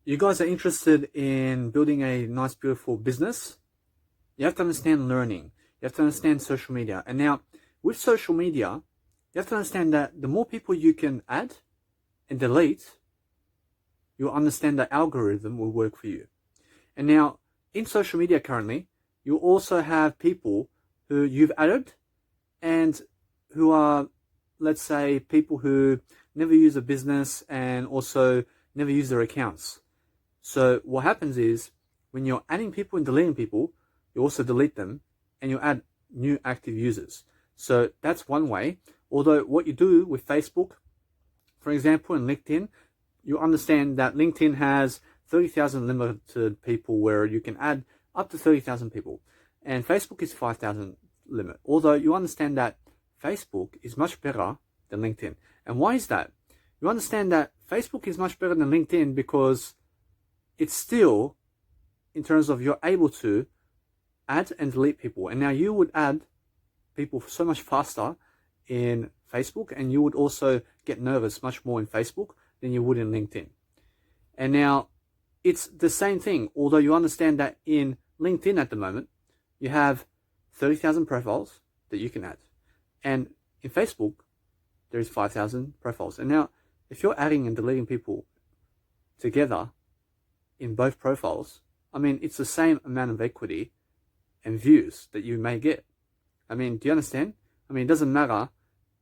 You guys are interested in building a nice, beautiful business. You have to understand learning. You have to understand social media. And now, with social media, you have to understand that the more people you can add and delete, you'll understand the algorithm will work for you. And now, in social media currently, you also have people who you've added and who are, let's say, people who never use a business and also never use their accounts. So what happens is, when you're adding people and deleting people, you also delete them and you add new active users. So that's one way. Although what you do with Facebook, for example, and LinkedIn, you understand that LinkedIn has 30,000 limited people where you can add up to 30,000 people. And Facebook is 5,000 limit. Although you understand that Facebook is much better than LinkedIn. And why is that? You understand that Facebook is much better than LinkedIn because it's still, in terms of you're able to add and delete people. And now you would add people so much faster in Facebook, and you would also get nervous much more in Facebook than you would in LinkedIn. And now it's the same thing, although you understand that in LinkedIn at the moment, you have 30,000 profiles that you can add. And in Facebook, there is 5,000 profiles. And now, if you're adding and deleting people together in both profiles, I mean, it's the same amount of equity and views that you may get. I mean, do you understand? I mean, it doesn't matter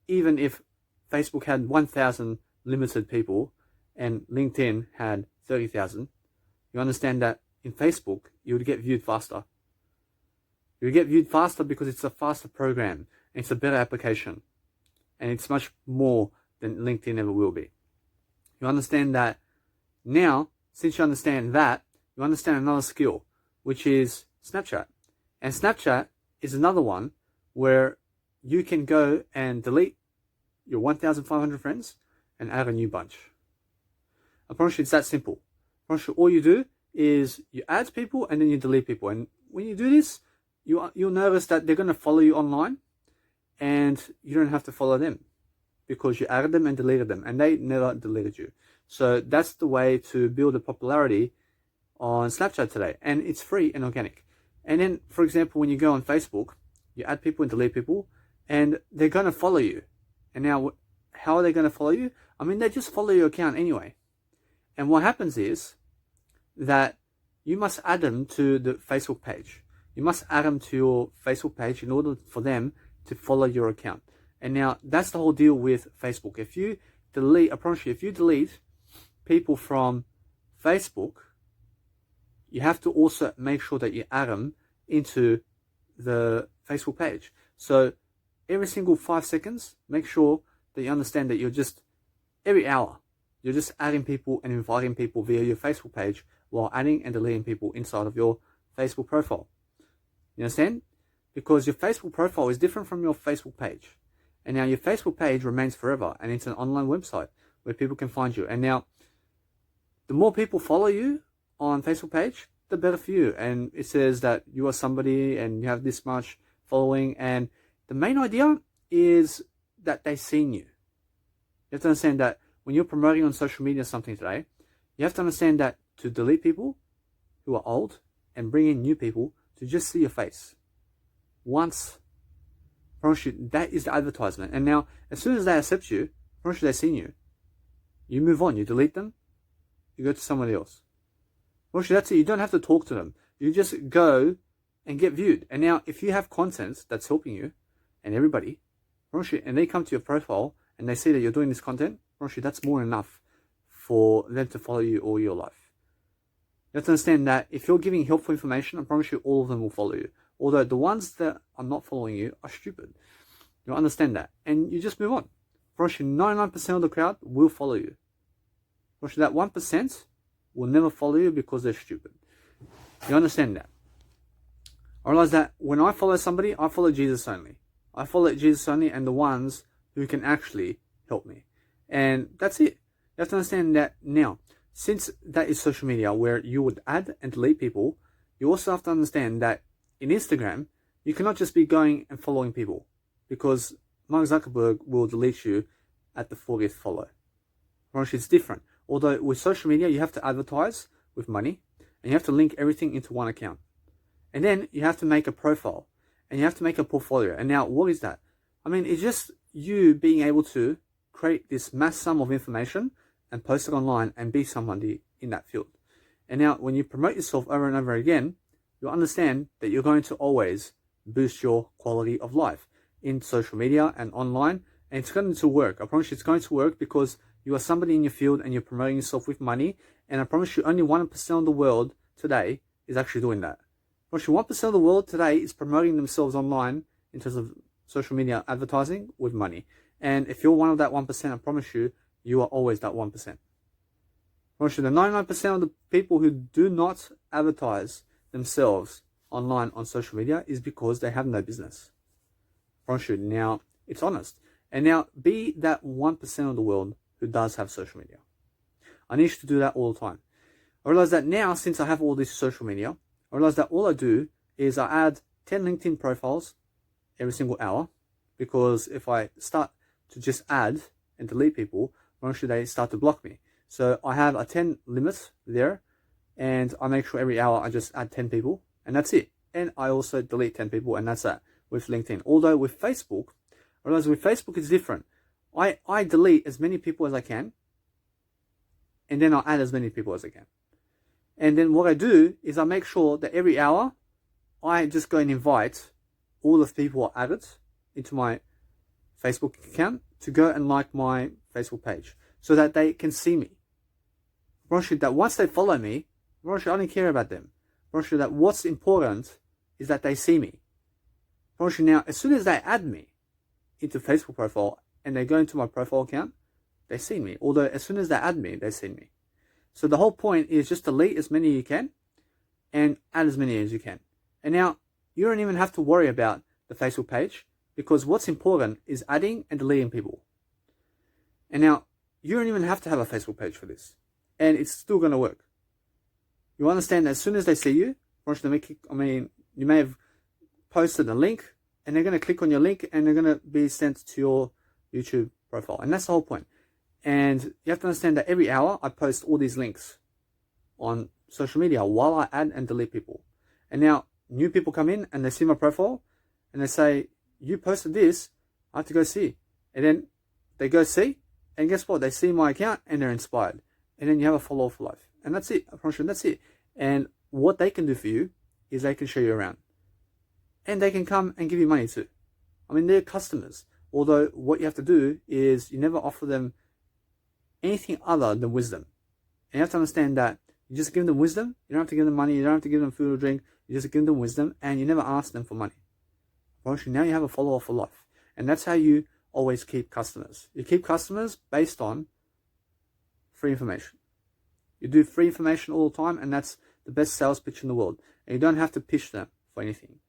even if Facebook had 1,000 limited people and LinkedIn had 30,000. You understand that in Facebook, you would get viewed faster. You would get viewed faster because it's a faster program, and it's a better application, and it's much more than LinkedIn ever will be. You understand that now. Since you understand that, you understand another skill, which is Snapchat. And Snapchat is another one where you can go and delete your 1,500 friends and add a new bunch. I promise you it's that simple. I promise you all you do is you add people and then you delete people. And when you do this, you'll notice that they're going to follow you online and you don't have to follow them because you added them and deleted them and they never deleted you. So that's the way to build a popularity on Snapchat today. And it's free and organic. And then, for example, when you go on Facebook, you add people and delete people, and they're going to follow you. And now, how are they going to follow you? I mean, they just follow your account anyway. And what happens is that you must add them to the Facebook page. You must add them to your Facebook page in order for them to follow your account. And now, that's the whole deal with Facebook. If you delete, I promise you, if you delete people from Facebook, you have to also make sure that you add them into the Facebook page. So every single 5 seconds, make sure that you understand that you're just, every hour, you're just adding people and inviting people via your Facebook page while adding and deleting people inside of your Facebook profile. You understand? Because your Facebook profile is different from your Facebook page. And now your Facebook page remains forever, and it's an online website where people can find you. And now, the more people follow you on Facebook page, the better for you. And it says that you are somebody and you have this much following. And the main idea is that they've seen you. You have to understand that when you're promoting on social media something today, you have to understand that to delete people who are old and bring in new people to just see your face once, I promise you, that is the advertisement. And now, as soon as they accept you, I promise you they've seen you. You move on, you delete them, you go to somebody else. Well, that's it. You don't have to talk to them. You just go and get viewed. And now, if you have content that's helping you and everybody, and they come to your profile and they see that you're doing this content, that's more than enough for them to follow you all your life. You have to understand that if you're giving helpful information, I promise you all of them will follow you. Although the ones that are not following you are stupid. You understand that. And you just move on. I promise you 99% of the crowd will follow you. That 1% will never follow you because they're stupid. You understand that? I realize that when I follow somebody, I follow Jesus only. I follow Jesus only and the ones who can actually help me. And that's it. You have to understand that now, since that is social media where you would add and delete people, you also have to understand that in Instagram, you cannot just be going and following people because Mark Zuckerberg will delete you at the 40th follow. It's different. Although with social media, you have to advertise with money, and you have to link everything into one account. And then you have to make a profile, and you have to make a portfolio. And now, what is that? I mean, it's just you being able to create this mass sum of information and post it online and be somebody in that field. And now, when you promote yourself over and over again, you'll understand that you're going to always boost your quality of life in social media and online. And it's going to work. I promise you it's going to work because you are somebody in your field and you're promoting yourself with money. And I promise you only 1% of the world today is actually doing that. I promise you 1% of the world today is promoting themselves online in terms of social media advertising with money. And if you're one of that 1%, I promise you, you are always that 1%. I promise you the 99% of the people who do not advertise themselves online on social media is because they have no business. I promise you, now it's honest. And now be that 1% of the world who does have social media. I need you to do that all the time. I realize that now, since I have all this social media, I realize that all I do is I add 10 LinkedIn profiles every single hour, because if I start to just add and delete people, eventually they start to block me. So I have a 10 limit there, and I make sure every hour I just add 10 people, and that's it. And I also delete 10 people, and that's that with LinkedIn. Although with Facebook, I realize with Facebook it's different. I delete as many people as I can, and then I'll add as many people as I can. And then what I do is I make sure that every hour I just go and invite all the people I added into my Facebook account to go and like my Facebook page so that they can see me. That once they follow me, I don't care about them. That what's important is that they see me. Now, as soon as they add me into Facebook profile and they go into my profile account, they see me. Although as soon as they add me, they see me. So the whole point is just delete as many as you can and add as many as you can. And now you don't even have to worry about the Facebook page, because what's important is adding and deleting people. And now you don't even have to have a Facebook page for this, and it's still going to work. You understand that as soon as they see you, you may have posted a link, and they're going to click on your link and they're going to be sent to your YouTube profile. And that's the whole point. And you have to understand that every hour I post all these links on social media while I add and delete people. And now new people come in and they see my profile and they say, you posted this, I have to go see. And then they go see, and guess what? They see my account and they're inspired. And then you have a follower for life. And that's it. I promise you, that's it. And what they can do for you is they can show you around. And they can come and give you money too. They're customers. Although what you have to do is you never offer them anything other than wisdom. And you have to understand that you just give them wisdom. You don't have to give them money. You don't have to give them food or drink. You just give them wisdom, and you never ask them for money. Now you have a follower for life. And that's how you always keep customers. You keep customers based on free information. You do free information all the time, and that's the best sales pitch in the world. And you don't have to pitch them for anything.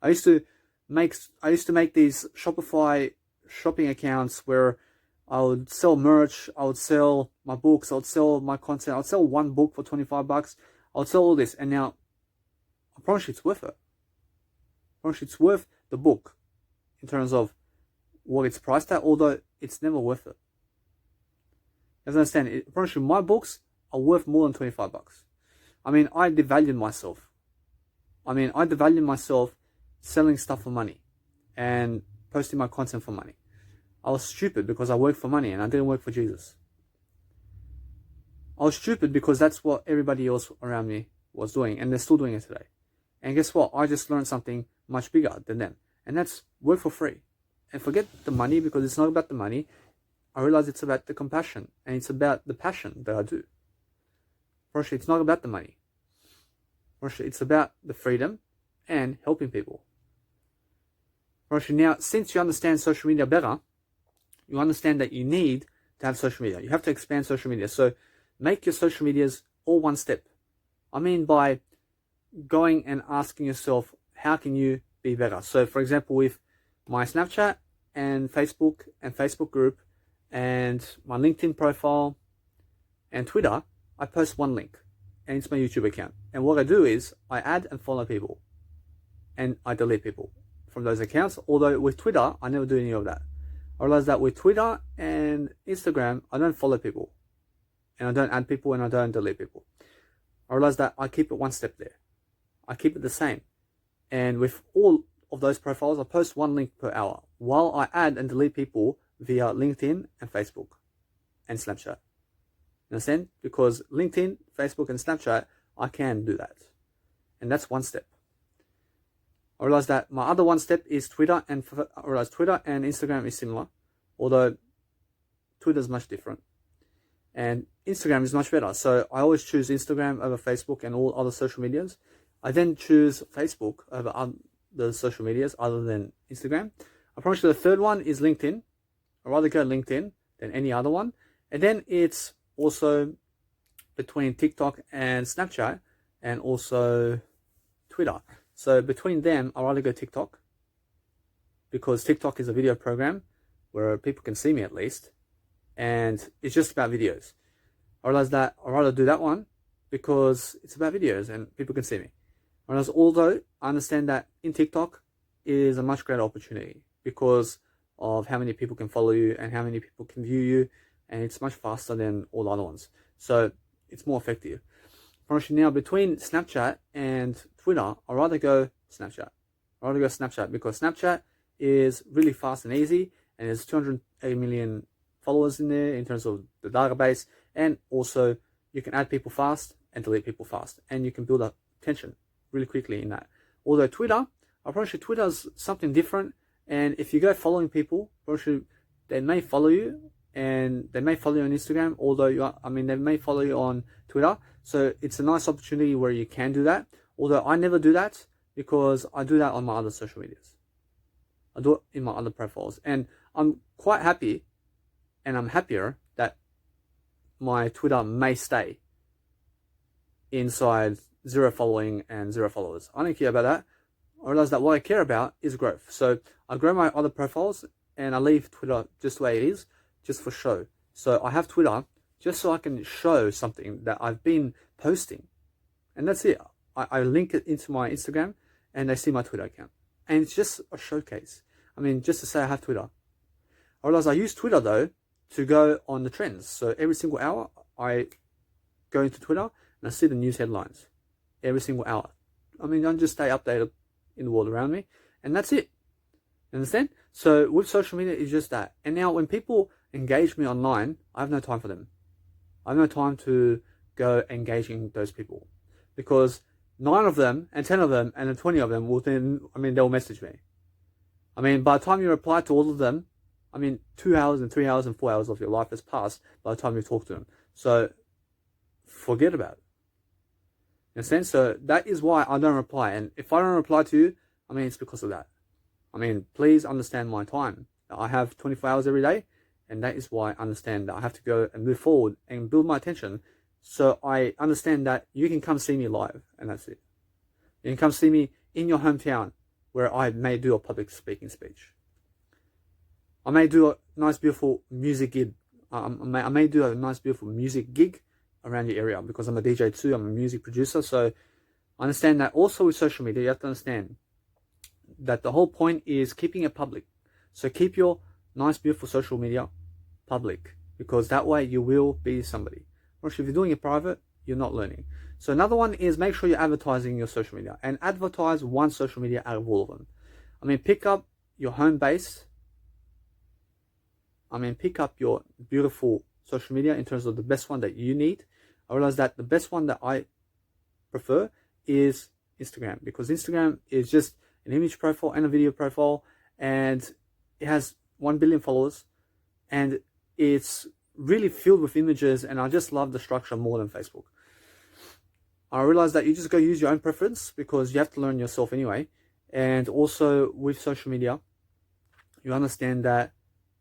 I used to make these Shopify shopping accounts where I would sell merch, I would sell my books, I would sell my content, I would sell one book for $25, I would sell all this, and now I promise you it's worth it. I promise you it's worth the book in terms of what it's priced at, although it's never worth it. You understand? I promise you my books are worth more than $25. I devalued myself. I devalued myself selling stuff for money and posting my content for money. I was stupid because I worked for money and I didn't work for Jesus. I was stupid because that's what everybody else around me was doing, and they're still doing it today. And guess what? I just learned something much bigger than them, and that's work for free. And forget the money, because it's not about the money. I realize it's about the compassion, and it's about the passion that I do. Firstly, it's not about the money. Firstly, it's about the freedom and helping people. Firstly, now, since you understand social media better, you understand that you need to have social media. You have to expand social media. So make your social medias all one step. By going and asking yourself, how can you be better? So for example, with my Snapchat and Facebook group and my LinkedIn profile and Twitter, I post one link, and it's my YouTube account. And what I do is I add and follow people, and I delete people from those accounts. Although with Twitter, I never do any of that. I realize that with Twitter and Instagram, I don't follow people. and I don't add people, and I don't delete people. I realize that I keep it one step there. I keep it the same. And with all of those profiles, I post one link per hour, while I add and delete people via LinkedIn and Facebook and Snapchat. You understand? Because LinkedIn, Facebook, and Snapchat, I can do that. And that's one step. I realized that my other one step is Twitter, and I realized Twitter and Instagram is similar, although Twitter is much different. And Instagram is much better. So I always choose Instagram over Facebook and all other social medias. I then choose Facebook over other social medias other than Instagram. I promise you the third one is LinkedIn. I'd rather go LinkedIn than any other one. And then it's also between TikTok and Snapchat and also Twitter. So between them, I'd rather go TikTok, because TikTok is a video program where people can see me at least, and it's just about videos. I realize that I'd rather do that one because it's about videos and people can see me. Whereas although I understand that in TikTok is a much greater opportunity because of how many people can follow you and how many people can view you, and it's much faster than all the other ones. So it's more effective. Now, between Snapchat and Twitter, I'd rather go Snapchat. Because Snapchat is really fast and easy, and there's 280 million followers in there in terms of the database, and also you can add people fast and delete people fast, and you can build up attention really quickly in that. Although Twitter, I promise you, Twitter's something different, and if you go following people, I promise you, they may follow you, and they may follow you on Instagram, although they may follow you on Twitter. So it's a nice opportunity where you can do that. Although I never do that because I do that on my other social medias. I do it in my other profiles, and I'm quite happy, and I'm happier that my Twitter may stay inside 0 following and 0 followers. I don't care about that. I realize that what I care about is growth. So I grow my other profiles and I leave Twitter just the way it is, just for show. So I have Twitter just so I can show something that I've been posting. And that's it. I link it into my Instagram and they see my Twitter account. And it's just a showcase. Just to say I have Twitter. I realize I use Twitter though to go on the trends. So every single hour I go into Twitter and I see the news headlines. Every single hour. I just stay updated in the world around me. And that's it. Understand? So with social media, it's just that. And now when people engage me online, I have no time for them. I have no time to go engaging those people. Because 9 of them and 10 of them and 20 of them will then, they'll message me. By the time you reply to all of them, 2 hours and 3 hours and 4 hours of your life has passed by the time you talk to them. So forget about it. Understand? So that is why I don't reply. And if I don't reply to you, it's because of that. Please understand my time. I have 24 hours every day, and that is why I understand that I have to go and move forward and build my attention. So I understand that you can come see me live, and that's it. You can come see me in your hometown where I may do a public speaking speech. I may do a nice, beautiful music gig. I may do a nice, beautiful music gig around your area because I'm a DJ too. I'm a music producer. So I understand that also with social media, you have to understand that the whole point is keeping it public. So keep your nice, beautiful social media public, because that way you will be somebody. Or if you're doing it private, you're not learning. So another one is make sure you're advertising your social media, and advertise one social media out of all of them. Pick up your home base. Pick up your beautiful social media in terms of the best one that you need. I realize that the best one that I prefer is Instagram, because Instagram is just an image profile and a video profile, and it has 1 billion followers, and it's really filled with images, and I just love the structure more than Facebook. I realize that you just go use your own preference because you have to learn yourself anyway. And also with social media, you understand that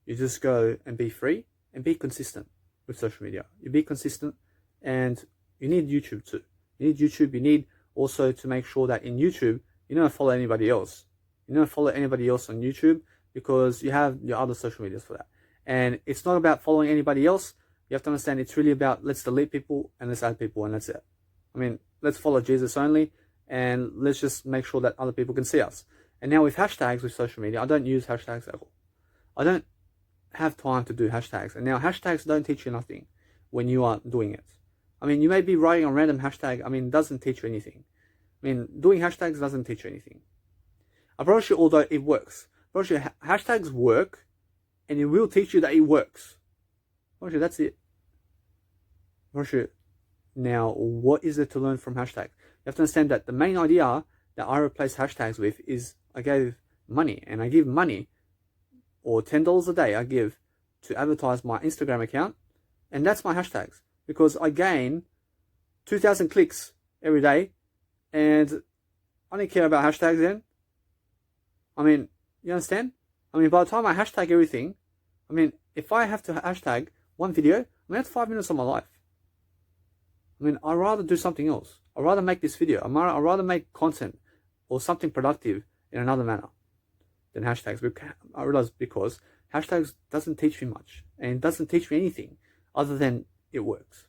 you just go and be free and be consistent with social media. You be consistent, and you need YouTube too. You need also to make sure that in YouTube, you don't follow anybody else. You don't follow anybody else on YouTube because you have your other social medias for that. And it's not about following anybody else. You have to understand it's really about let's delete people and let's add people, and that's it. Let's follow Jesus only, and let's just make sure that other people can see us. And now with hashtags with social media, I don't use hashtags at all. I don't have time to do hashtags. And now hashtags don't teach you nothing. when you are doing it. I mean, you may be writing a random hashtag. I mean, it doesn't teach you anything. I mean, doing hashtags doesn't teach you anything. I promise you, although it works. I promise you, hashtags work, and it will teach you that it works. I promise you, that's it. I promise you. Now, what is there to learn from hashtags? You have to understand that the main idea that I replace hashtags with is I gave money, and I give money, or $10 a day I give to advertise my Instagram account, and that's my hashtags, because I gain 2,000 clicks every day, and I don't care about hashtags then. I mean, you understand? I mean, by the time I hashtag everything, I mean, if I have to hashtag one video, I mean, that's 5 minutes of my life. I mean, I'd rather do something else. I'd rather make this video. I'd rather make content or something productive in another manner than hashtags. I realize because hashtags doesn't teach me much, and it doesn't teach me anything other than it works.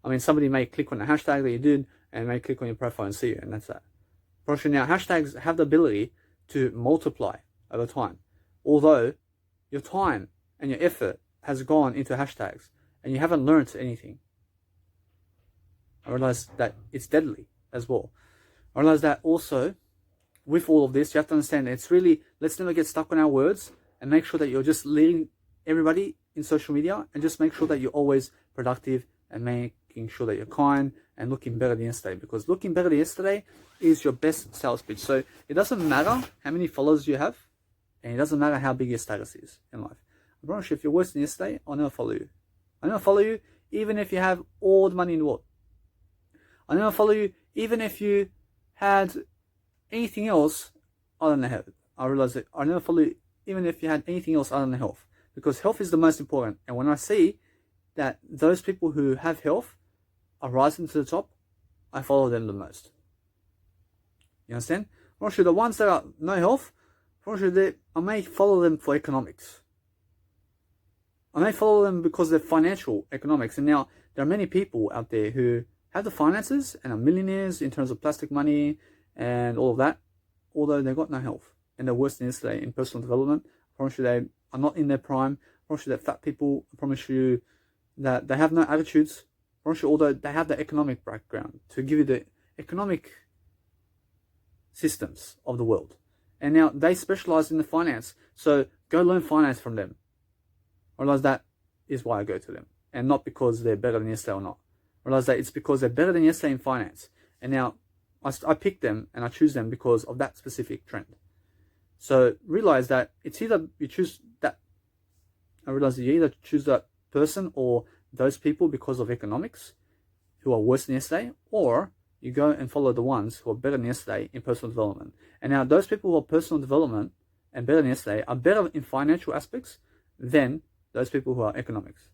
I mean, somebody may click on the hashtag that you did and may click on your profile and see it, and that's that. But now, hashtags have the ability to multiply over time. Although your time and your effort has gone into hashtags and you haven't learned anything, I realize that it's deadly as well. I realize that also, with all of this, you have to understand it's really, let's never get stuck on our words, and make sure that you're just leading everybody in social media, and just make sure that you're always productive and making sure that you're kind and looking better than yesterday, because looking better than yesterday is your best sales pitch. So it doesn't matter how many followers you have, and it doesn't matter how big your status is in life. I promise you, if you're worse than yesterday, I'll never follow you. I'll never follow you even if you have all the money in the world. I'll never follow you even if you had anything else other than health. I realize that I'll never follow you even if you had anything else other than health, because health is the most important. And when I see that those people who have health are rising to the top, I follow them the most. You understand? I'm not sure the ones that are no health, I'm not sure I may follow them for economics. I may follow them because they're financial economics. And now there are many people out there who have the finances and are millionaires in terms of plastic money and all of that, although they've got no health and they're worse than yesterday in personal development. I promise you they are not in their prime. I promise you that fat people, I promise you that they have no attitudes. I promise you, although they have the economic background to give you the economic systems of the world. And now they specialize in the finance. So go learn finance from them. I realize that is why I go to them, and not because they're better than yesterday or not. I realize that it's because they're better than yesterday in finance. And now I pick them and I choose them because of that specific trend. So realize that it's either you choose that. I realize that you either choose that person or those people because of economics who are worse than yesterday, or you go and follow the ones who are better than yesterday in personal development. And now those people who are personal development and better than yesterday are better in financial aspects than those people who are economics.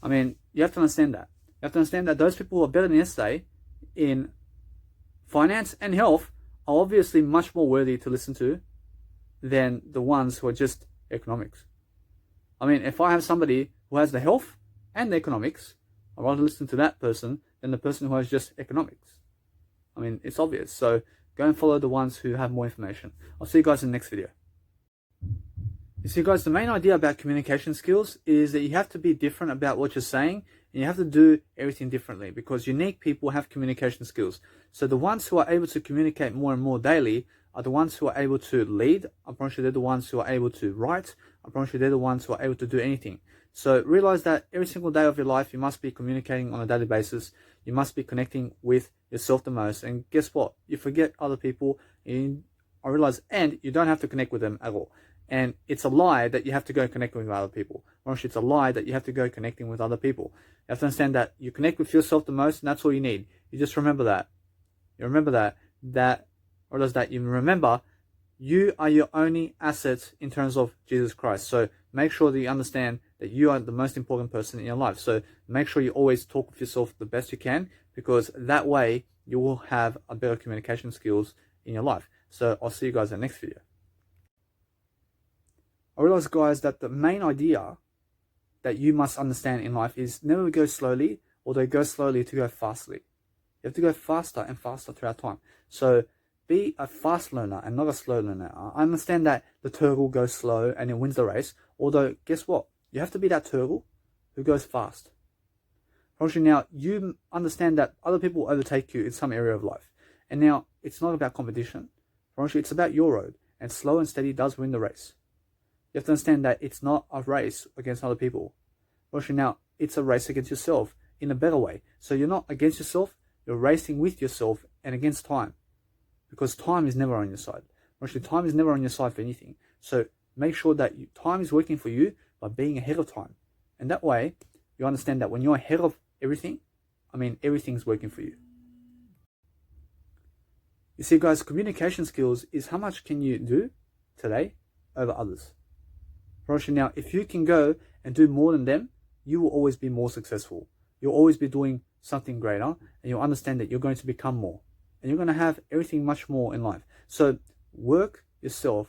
I mean, you have to understand that. You have to understand that those people who are better than yesterday in finance and health are obviously much more worthy to listen to than the ones who are just economics. I mean, if I have somebody who has the health and the economics, I'd rather listen to that person than the person who has just economics. I mean, it's obvious. So go and follow the ones who have more information. I'll see you guys in the next video. You see, guys, the main idea about communication skills is that you have to be different about what you're saying, and you have to do everything differently, because unique people have communication skills. So the ones who are able to communicate more and more daily are the ones who are able to lead. I promise you they're the ones who are able to write. I promise you they're the ones who are able to do anything. So realize that every single day of your life, you must be communicating on a daily basis. You must be connecting with yourself the most. And guess what? You forget other people. I realize, and you don't have to connect with them at all. And it's a lie that you have to go connecting with other people. Or it's a lie that you have to go connecting with other people. You have to understand that you connect with yourself the most, and that's all you need. You just remember that. You remember that you remember you are your only asset in terms of Jesus Christ. So make sure that you understand that you are the most important person in your life. So make sure you always talk with yourself the best you can, because that way you will have a better communication skills in your life. So I'll see you guys in the next video. I realize, guys, that the main idea that you must understand in life is never go slowly, although go slowly to go fastly. You have to go faster and faster throughout time. So be a fast learner and not a slow learner. I understand that the turtle goes slow and it wins the race, although guess what? You have to be that turtle who goes fast. I promise you now, you understand that other people overtake you in some area of life. And now, it's not about competition. I promise you, it's about your road. And slow and steady does win the race. You have to understand that it's not a race against other people. I promise you now, it's a race against yourself in a better way. So you're not against yourself, you're racing with yourself and against time. Because time is never on your side. Actually, time is never on your side for anything. So make sure that time is working for you by being ahead of time. And that way, you understand that when you're ahead of everything, everything's working for you. You see, guys, communication skills is how much can you do today over others. Actually, now, if you can go and do more than them, you will always be more successful. You'll always be doing something greater, and you'll understand that you're going to become more. And you're going to have everything much more in life. So work yourself,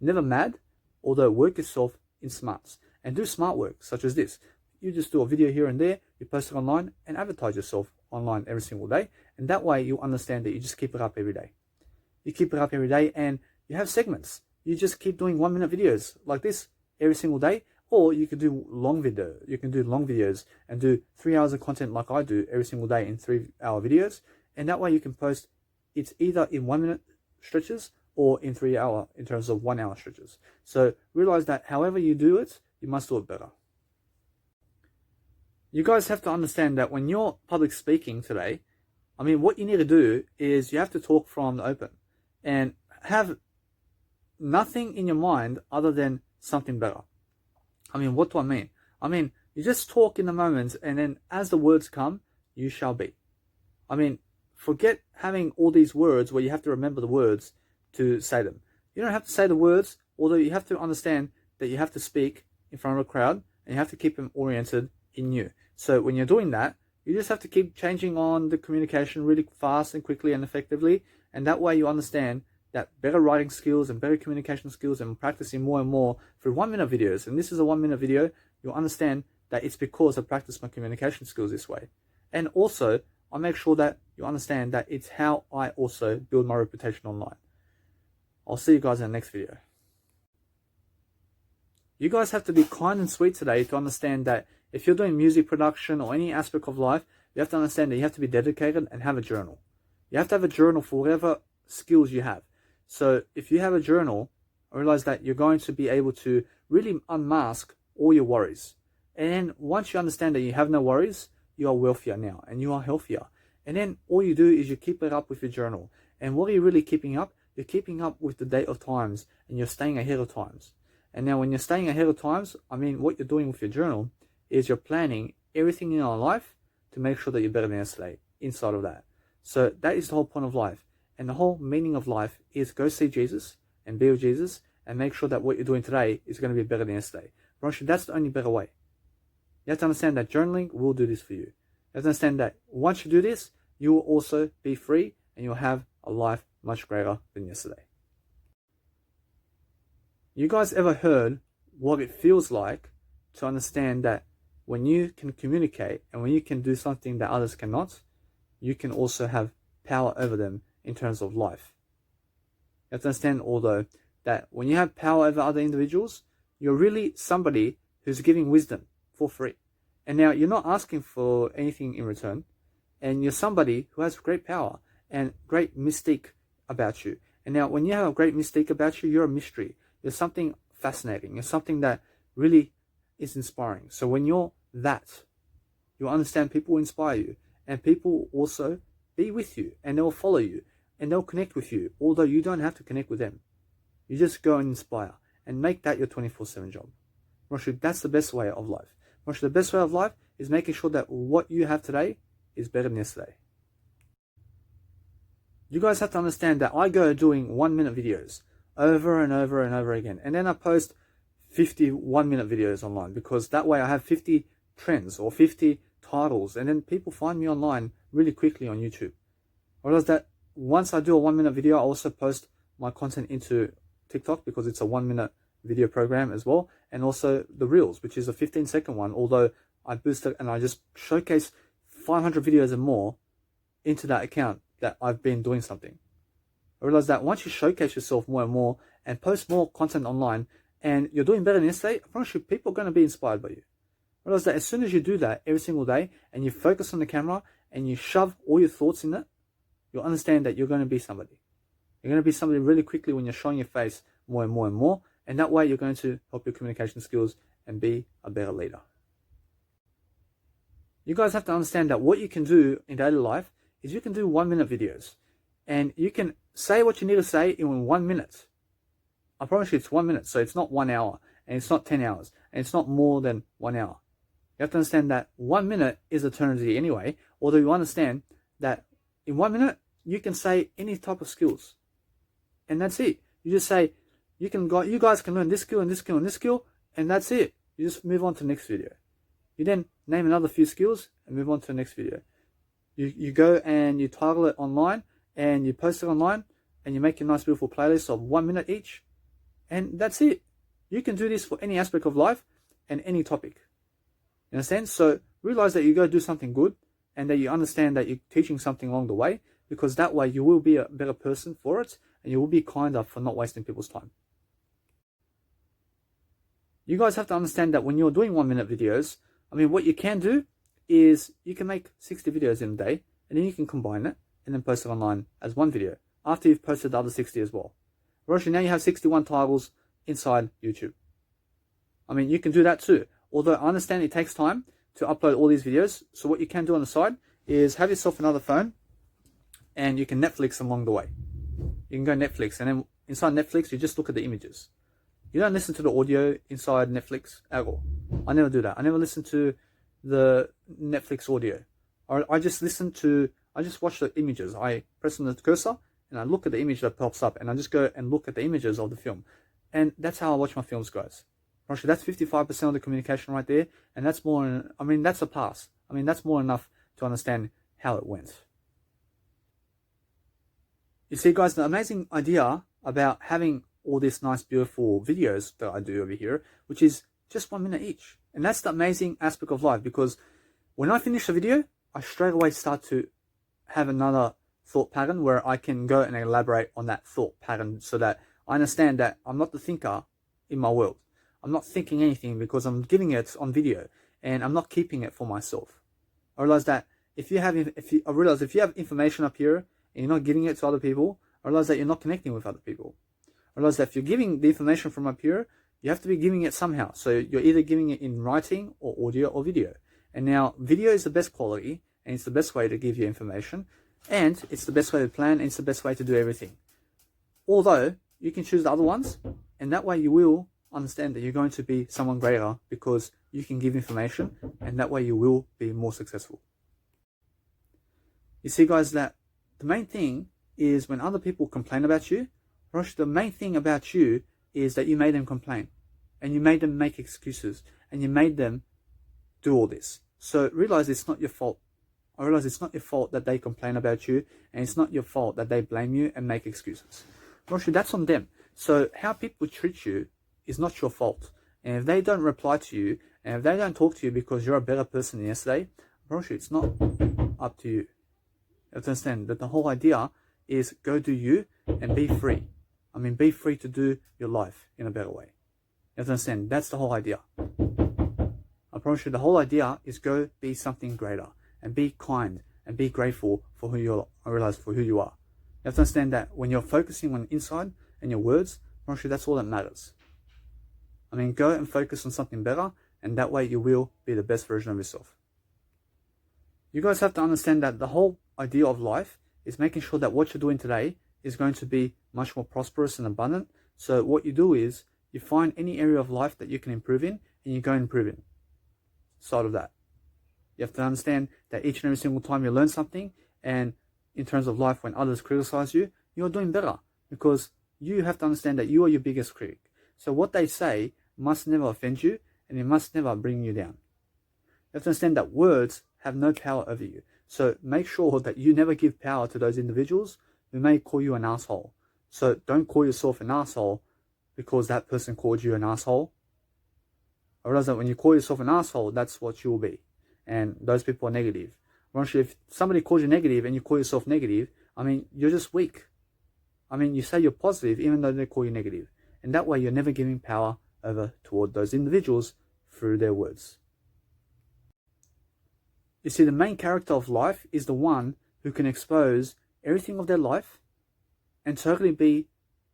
never mad, although work yourself in smarts. And do smart work, such as this. You just do a video here and there, you post it online, and advertise yourself online every single day. And that way you understand that you just keep it up every day. You keep it up every day, and you have segments. You just keep doing 1-minute videos like this every single day. Or you could do long videos and do 3 hours of content like I do every single day in 3-hour videos. And that way you can post it's either in 1-minute stretches or in 3-hour in terms of 1-hour stretches. So realize that however you do it, you must do it better. You guys have to understand that when you're public speaking today, what you need to do is you have to talk from the open and have nothing in your mind other than something better. What do I mean? You just talk in the moment, and then as the words come, you shall be. Forget having all these words where you have to remember the words to say them. You don't have to say the words, although you have to understand that you have to speak in front of a crowd, and you have to keep them oriented in you. So when you're doing that, you just have to keep changing on the communication really fast and quickly and effectively, and that way you understand that better writing skills and better communication skills and practicing more and more through 1-minute videos. And this is a 1-minute video. You'll understand that it's because I practice my communication skills this way. And also, I make sure that you understand that it's how I also build my reputation online. I'll see you guys in the next video. You guys have to be kind and sweet today to understand that if you're doing music production or any aspect of life, you have to understand that you have to be dedicated and have a journal. You have to have a journal for whatever skills you have. So if you have a journal, realize that you're going to be able to really unmask all your worries. And then once you understand that you have no worries, you are wealthier now and you are healthier. And then all you do is you keep it up with your journal. And what are you really keeping up? You're keeping up with the date of times, and you're staying ahead of times. And now when you're staying ahead of times, what you're doing with your journal is you're planning everything in your life to make sure that you're better than yesterday inside of that. So that is the whole point of life. And the whole meaning of life is go see Jesus and be with Jesus and make sure that what you're doing today is going to be better than yesterday. But that's the only better way. You have to understand that journaling will do this for you. You have to understand that once you do this, you will also be free and you'll have a life much greater than yesterday. You guys ever heard what it feels like to understand that when you can communicate and when you can do something that others cannot, you can also have power over them in terms of life? You have to understand, although, that when you have power over other individuals, you're really somebody who's giving wisdom for free. And now you're not asking for anything in return. And you're somebody who has great power and great mystique about you. And now when you have a great mystique about you, you're a mystery. You're something fascinating. You're something that really is inspiring. So when you're that, you'll understand people will inspire you. And people will also be with you. And they'll follow you. And they'll connect with you. Although you don't have to connect with them. You just go and inspire. And make that your 24/7 job. Moshe, that's the best way of life. Moshe, the best way of life is making sure that what you have today is better than yesterday. You guys have to understand that I go doing 1-minute videos over and over and over again. And then I post 50 1-minute videos online, because that way I have 50 trends or 50 titles. And then people find me online really quickly on YouTube. I realize that once I do a 1-minute video, I also post my content into TikTok, because it's a 1-minute video program as well. And also the Reels, which is a 15-second one, although I boost it and I just showcase 500 videos and more into that account that I've been doing something. I realize that once you showcase yourself more and more and post more content online and you're doing better than yesterday, I promise you people are going to be inspired by you. Realize that as soon as you do that every single day and you focus on the camera and you shove all your thoughts in it, you'll understand that you're going to be somebody. You're going to be somebody really quickly when you're showing your face more and more and more. And that way you're going to help your communication skills and be a better leader. You guys have to understand that what you can do in daily life is you can do 1-minute videos. And you can say what you need to say in 1 minute. I promise you it's 1 minute. So it's not 1 hour. And it's not 10 hours. And it's not more than 1 hour. You have to understand that 1 minute is eternity anyway. Although you understand that in 1 minute, you can say any type of skills. And that's it. You just say, you guys can learn this skill and this skill and this skill. And that's it. You just move on to the next video. You then name another few skills and move on to the next video. You go and you title it online and you post it online and you make a nice beautiful playlist of 1 minute each. And that's it. You can do this for any aspect of life and any topic. You understand? So realize that you go do something good and that you understand that you're teaching something along the way, because that way you will be a better person for it and you will be kinder for not wasting people's time. You guys have to understand that when you're doing 1 minute videos, what you can do is you can make 60 videos in a day and then you can combine it and then post it online as one video after you've posted the other 60 as well. Roshi, now you have 61 titles inside YouTube. You can do that too. Although I understand it takes time to upload all these videos. So what you can do on the side is have yourself another phone and you can Netflix along the way. You can go Netflix and then inside Netflix, you just look at the images. You don't listen to the audio inside Netflix at all. I never do that. I never listen to the Netflix audio. I just watch the images. I press on the cursor and I look at the image that pops up and I just go and look at the images of the film. And that's how I watch my films, guys. Actually, that's 55% of the communication right there. And that's more, that's a pass. That's more enough to understand how it went. You see, guys, the amazing idea about having all these nice, beautiful videos that I do over here, which is just 1 minute each. And that's the amazing aspect of life, because when I finish a video, I straight away start to have another thought pattern where I can go and elaborate on that thought pattern so that I understand that I'm not the thinker in my world. I'm not thinking anything because I'm giving it on video and I'm not keeping it for myself. I realize that if you have information up here and you're not giving it to other people, I realize that you're not connecting with other people. I realize that if you're giving the information from up here, you have to be giving it somehow. So you're either giving it in writing or audio or video. And now video is the best quality and it's the best way to give you information and it's the best way to plan and it's the best way to do everything. Although you can choose the other ones and that way you will understand that you're going to be someone greater because you can give information and that way you will be more successful. You see, guys, that the main thing is when other people complain about you, the main thing about you is that you made them complain and you made them make excuses and you made them do all this. So realize it's not your fault. I realize it's not your fault that they complain about you and it's not your fault that they blame you and make excuses. That's on them. So how people treat you is not your fault. And if they don't reply to you and if they don't talk to you because you're a better person than yesterday, it's not up to you. You have to understand that the whole idea is go do you and be free. Be free to do your life in a better way. You have to understand, that's the whole idea. I promise you, the whole idea is go be something greater and be kind and be grateful for who you are. I realize for who you are. You have to understand that when you're focusing on inside and your words, I promise you, that's all that matters. Go and focus on something better and that way you will be the best version of yourself. You guys have to understand that the whole idea of life is making sure that what you're doing today is going to be much more prosperous and abundant. So what you do is you find any area of life that you can improve in and you go and improve in. Side of that. You have to understand that each and every single time you learn something and in terms of life when others criticize you, you're doing better because you have to understand that you are your biggest critic. So what they say must never offend you and it must never bring you down. You have to understand that words have no power over you. So make sure that you never give power to those individuals who may call you an asshole. So don't call yourself an asshole because that person called you an asshole. I realize that when you call yourself an asshole, that's what you will be. And those people are negative. If somebody calls you negative and you call yourself negative, you're just weak. You say you're positive even though they call you negative. And that way you're never giving power over toward those individuals through their words. You see, the main character of life is the one who can expose everything of their life and totally be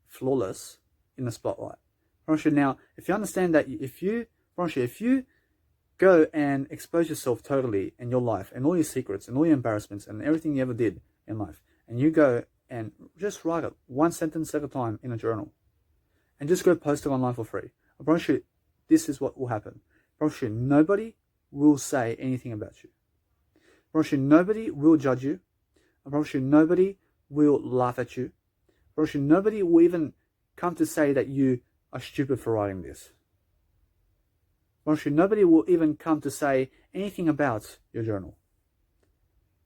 flawless in the spotlight. Now, if you understand that if you go and expose yourself totally in your life and all your secrets and all your embarrassments and everything you ever did in life, and you go and just write it one sentence at a time in a journal and just go post it online for free, I promise you, this is what will happen. I promise you, nobody will say anything about you. I promise you, nobody will judge you. I promise you, nobody will laugh at you. I promise you, nobody will even come to say that you are stupid for writing this. I promise you, nobody will even come to say anything about your journal.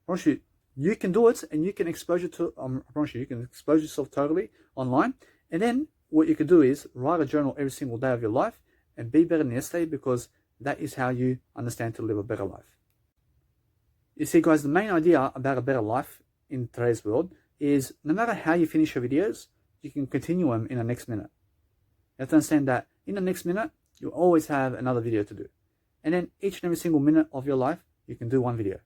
I promise you, you can do it and you can expose it to, I promise you, you can expose yourself totally online. And then what you can do is write a journal every single day of your life and be better than yesterday, because that is how you understand to live a better life. You see, guys, the main idea about a better life in today's world is no matter how you finish your videos, you can continue them in the next minute. You have to understand that in the next minute, you always have another video to do. And then each and every single minute of your life, you can do one video.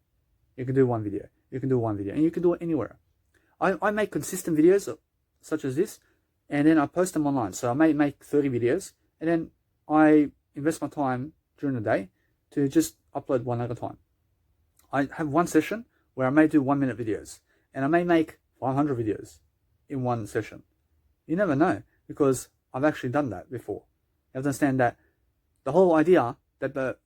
You can do one video. You can do one video. And you can do it anywhere. I make consistent videos such as this, and then I post them online. So I may make 30 videos, and then I invest my time during the day to just upload one at a time. I have one session where I may do 1 minute videos, and I may make 500 videos in one session. You never know, because I've actually done that before. You have to understand that the whole idea that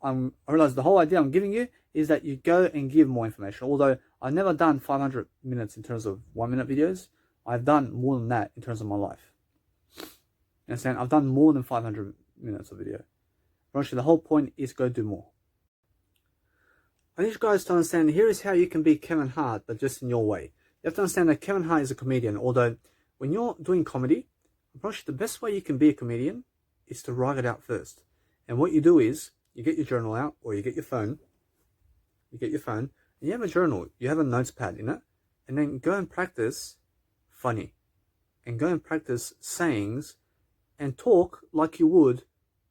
I realize the whole idea I'm giving you is that you go and give more information. Although I've never done 500 minutes in terms of 1 minute videos, I've done more than that in terms of my life. You understand? I've done more than 500 minutes of video. Actually, the whole point is go do more. I need you guys to understand, here is how you can be Kevin Hart, but just in your way. You have to understand that Kevin Hart is a comedian, although when you're doing comedy, the best way you can be a comedian is to write it out first. And what you do is, you get your journal out, or you get your phone, and you have a journal, you have a notes pad in it, and then go and practice funny, and go and practice sayings, and talk like you would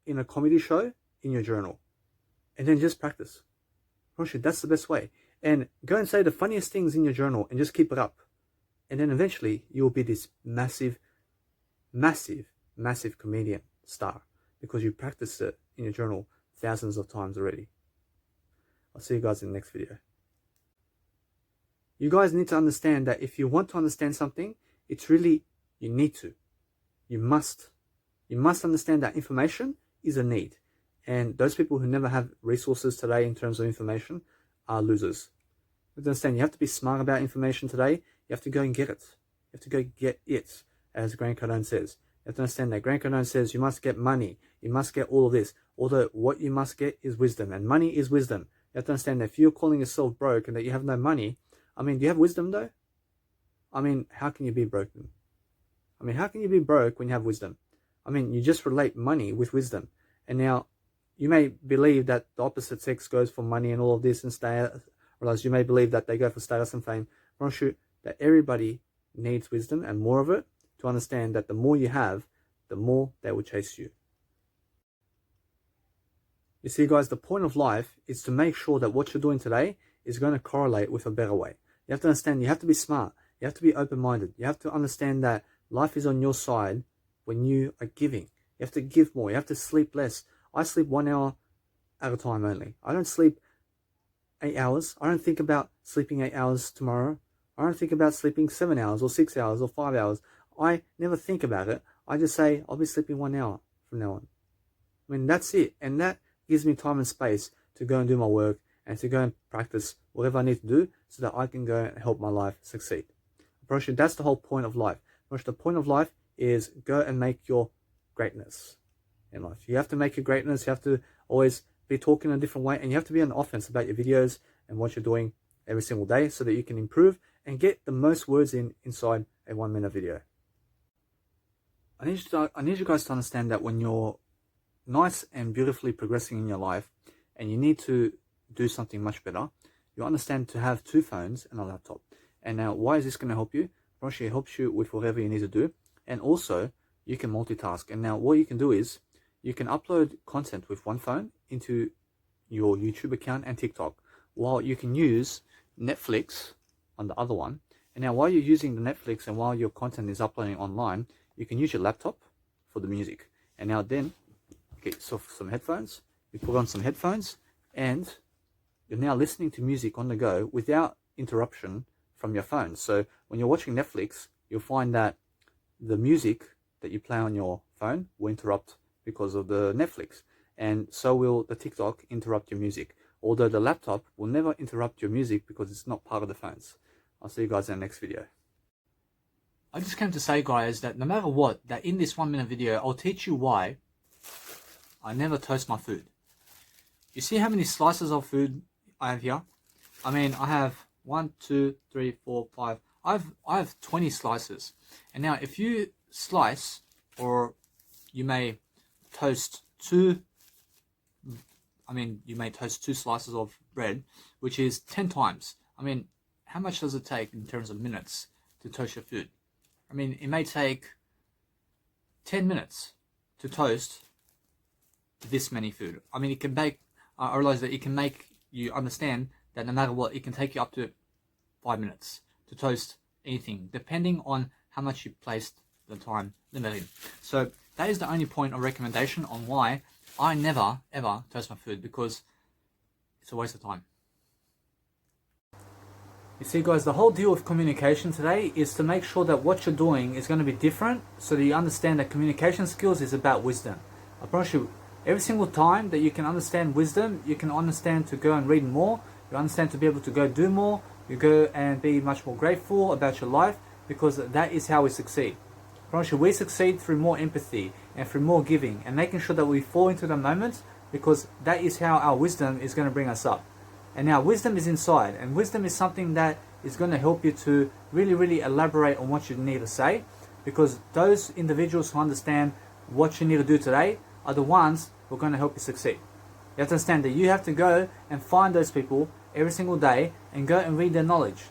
in a comedy show in your journal, and then just practice. That's the best way. And go and say the funniest things in your journal and just keep it up. And then eventually you will be this massive, massive, massive comedian star, because you practiced it in your journal thousands of times already. I'll see you guys in the next video. You guys need to understand that if you want to understand something, it's really, you need to. You must understand that information is a need. And those people who never have resources today in terms of information are losers. You have to understand, you have to be smart about information today. You have to go and get it. You have to go get it, as Grant Cardone says. You have to understand that Grant Cardone says you must get money. You must get all of this. Although what you must get is wisdom, and money is wisdom. You have to understand that if you're calling yourself broke and that you have no money, do you have wisdom though? How can you be broke? How can you be broke when you have wisdom? You just relate money with wisdom. And now, you may believe that the opposite sex goes for money and all of this and status. You may believe that they go for status and fame. I'm sure that everybody needs wisdom and more of it to understand that the more you have, the more they will chase you. You see, guys, the point of life is to make sure that what you're doing today is going to correlate with a better way. You have to understand, you have to be smart. You have to be open-minded. You have to understand that life is on your side when you are giving. You have to give more. You have to sleep less. I sleep 1 hour at a time only. I don't sleep 8 hours. I don't think about sleeping 8 hours tomorrow. I don't think about sleeping 7 hours or 6 hours or 5 hours. I never think about it. I just say, I'll be sleeping 1 hour from now on. That's it. And that gives me time and space to go and do my work and to go and practice whatever I need to do so that I can go and help my life succeed. That's the whole point of life. The point of life is go and make your greatness in life. You have to make your greatness. You have to always be talking in a different way, and you have to be on offense about your videos and what you're doing every single day so that you can improve and get the most words inside a 1 minute video. I need you guys to understand that when you're nice and beautifully progressing in your life and you need to do something much better, you understand to have 2 phones and a laptop. And now, why is this going to help you? It helps you with whatever you need to do, and also you can multitask. And now what you can do is you can upload content with one phone into your YouTube account and TikTok, while you can use Netflix on the other one. And now while you're using the Netflix and while your content is uploading online, you can use your laptop for the music. And now then, get yourself some headphones, you put on some headphones, and you're now listening to music on the go without interruption from your phone. So when you're watching Netflix, you'll find that the music that you play on your phone will interrupt because of the Netflix. And so will the TikTok interrupt your music. Although the laptop will never interrupt your music because it's not part of the phones. I'll see you guys in the next video. I just came to say, guys, that no matter what, that in this 1 minute video, I'll teach you why I never toast my food. You see how many slices of food I have here? I mean, I have 1, 2, 3, 4, 5. I have 20 slices. And now if you slice, or you may toast two slices of bread, which is 10 times. I mean, how much does it take in terms of minutes to toast your food? I mean, it may take 10 minutes to toast this many food. I mean, it can make, I realize that it can make you understand that no matter what, it can take you up to 5 minutes to toast anything, depending on how much you placed the time limit in. So that is the only point of recommendation on why I never ever toast my food, because it's a waste of time. You see, guys, the whole deal with communication today is to make sure that what you're doing is going to be different, so that you understand that communication skills is about wisdom. I promise you, every single time that you can understand wisdom, you can understand to go and read more, you understand to be able to go do more, you go and be much more grateful about your life, because that is how we succeed. I promise you, we succeed through more empathy and through more giving and making sure that we fall into the moment, because that is how our wisdom is going to bring us up. And now wisdom is inside, and wisdom is something that is going to help you to really elaborate on what you need to say, because those individuals who understand what you need to do today are the ones who are going to help you succeed. You have to understand that you have to go and find those people every single day and go and read their knowledge.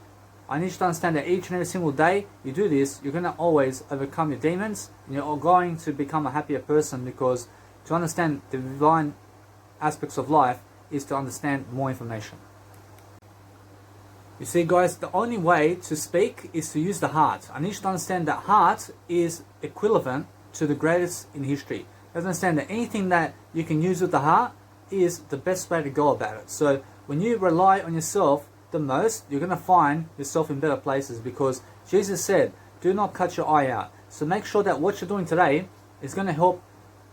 I need you to understand that each and every single day you do this, you're going to always overcome your demons, and you're going to become a happier person, because to understand the divine aspects of life is to understand more information. You see, guys, the only way to speak is to use the heart. I need you to understand that heart is equivalent to the greatest in history. You have to understand that anything that you can use with the heart is the best way to go about it. So when you rely on yourself the most, you're going to find yourself in better places, because Jesus said, do not cut your eye out. So make sure that what you're doing today is going to help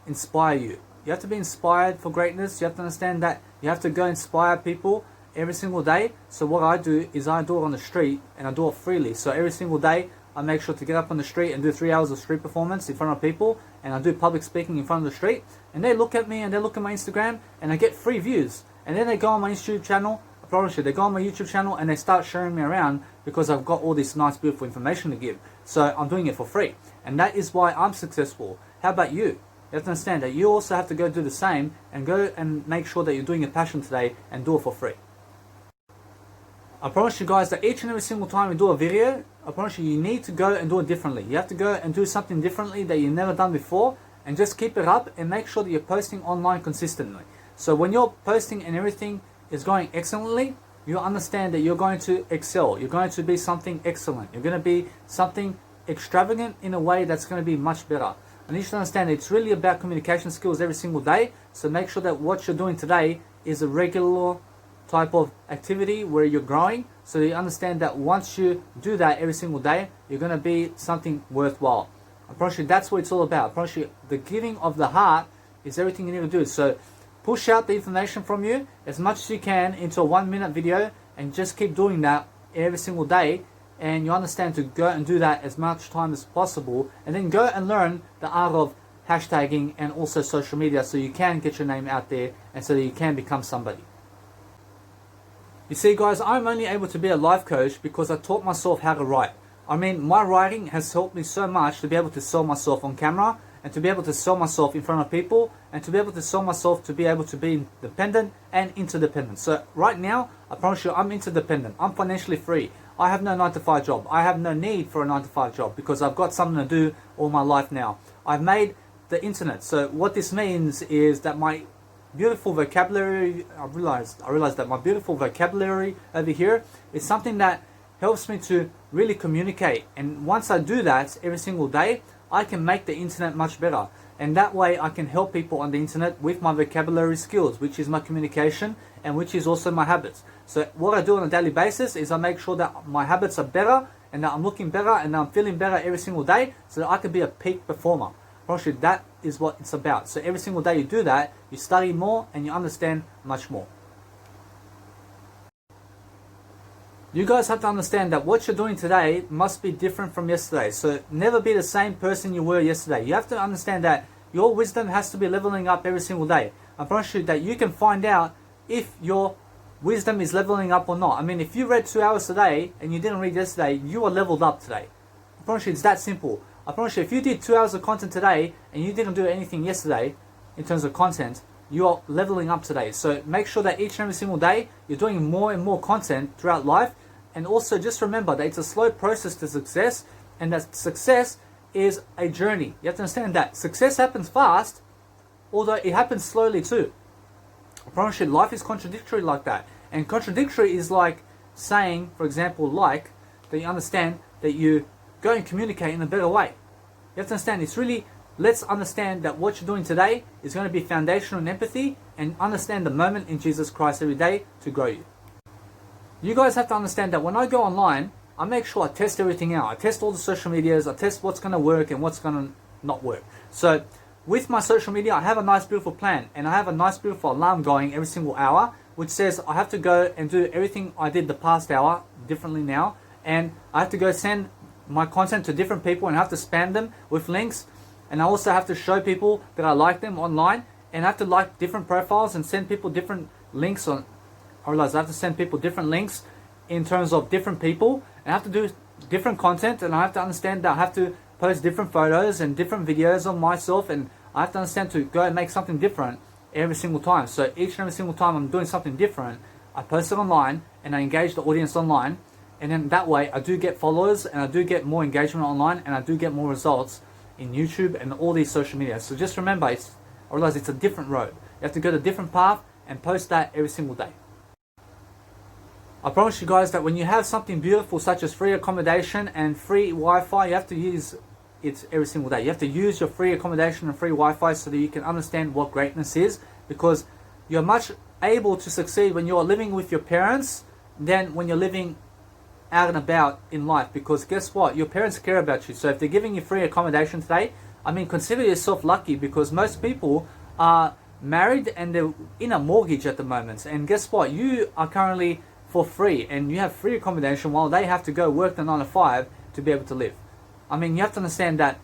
inspire you. You have to be inspired for greatness. You have to understand that you have to go inspire people every single day. So what I do is I do it on the street, and I do it freely. So every single day I make sure to get up on the street and do 3 hours of street performance in front of people, and I do public speaking in front of the street, and they look at me and they look at my Instagram, and I get free views. And then they go on my YouTube channel, I promise you, they go on my YouTube channel and they start sharing me around, because I've got all this nice beautiful information to give. So I'm doing it for free, and that is why I'm successful. How about you? You have to understand that you also have to go do the same, and go and make sure that you're doing your passion today and do it for free. I promise you, guys, that each and every single time you do a video, I promise you, you need to go and do it differently. You have to go and do something differently that you've never done before, and just keep it up and make sure that you're posting online consistently. So when you're posting and everything is going excellently, you understand that you're going to excel. You're going to be something excellent. You're going to be something extravagant in a way that's going to be much better. I need you to understand that it's really about communication skills every single day. So make sure that what you're doing today is a regular type of activity where you're growing, so you understand that once you do that every single day, you're going to be something worthwhile. I promise you, that's what it's all about. I promise you, the giving of the heart is everything you need to do. So push out the information from you as much as you can into a 1 minute video, and just keep doing that every single day, and you understand to go and do that as much time as possible, and then go and learn the art of hashtagging and also social media, so you can get your name out there and so that you can become somebody. You see, guys, I'm only able to be a life coach because I taught myself how to write. I mean, my writing has helped me so much to be able to sell myself on camera, and to be able to sell myself in front of people, and to be able to sell myself to be able to be independent and interdependent. So right now, I promise you, I'm interdependent. I'm financially free. I have no 9-to-5 job. I have no need for a 9-to-5 job, because I've got something to do all my life now. I've made the internet. So what this means is that my beautiful vocabulary, I realized that my beautiful vocabulary over here is something that helps me to really communicate. And once I do that every single day, I can make the internet much better. And that way I can help people on the internet with my vocabulary skills, which is my communication and which is also my habits. So what I do on a daily basis is I make sure that my habits are better and that I'm looking better and that I'm feeling better every single day so that I can be a peak performer. Actually, that is what it's about. So every single day you do that, you study more and you understand much more. You guys have to understand that what you're doing today must be different from yesterday. So never be the same person you were yesterday. You have to understand that your wisdom has to be leveling up every single day. I promise you that you can find out if your wisdom is leveling up or not. I mean, if you read 2 hours today and you didn't read yesterday, you are leveled up today. I promise you it's that simple. I promise you if you did 2 hours of content today and you didn't do anything yesterday in terms of content, you are leveling up today. So make sure that each and every single day you're doing more and more content throughout life. And also just remember that it's a slow process to success, and that success is a journey. You have to understand that success happens fast, although it happens slowly too. I promise you, life is contradictory like that. And contradictory is like saying, for example, like, that you understand that you go and communicate in a better way. You have to understand, it's really, let's understand that what you're doing today is going to be foundational in empathy, and understand the moment in Jesus Christ every day to grow you. You guys have to understand that when I go online, I make sure I test everything out. I test all the social medias, I test what's going to work and what's going to not work. So with my social media, I have a nice beautiful plan, and I have a nice beautiful alarm going every single hour, which says I have to go and do everything I did the past hour differently now, and I have to go send my content to different people and I have to spam them with links, and I also have to show people that I like them online, and I have to like different profiles and send people different links on. I realize I have to send people different links in terms of different people, and I have to do different content, and I have to understand that I have to post different photos and different videos of myself, and I have to understand to go and make something different every single time. So each and every single time I'm doing something different, I post it online and I engage the audience online, and then that way I do get followers and I do get more engagement online and I do get more results in YouTube and all these social media. So just remember, I realize it's a different road. You have to go to a different path and post that every single day. I promise you guys that when you have something beautiful such as free accommodation and free Wi-Fi, you have to use it every single day. You have to use your free accommodation and free Wi-Fi so that you can understand what greatness is, because you're much able to succeed when you're living with your parents than when you're living out and about in life. Because guess what? Your parents care about you. So if they're giving you free accommodation today, I mean, consider yourself lucky, because most people are married and they're in a mortgage at the moment. And guess what? You are currently for free, and you have free accommodation while they have to go work the 9 to 5 to be able to live. I mean, you have to understand that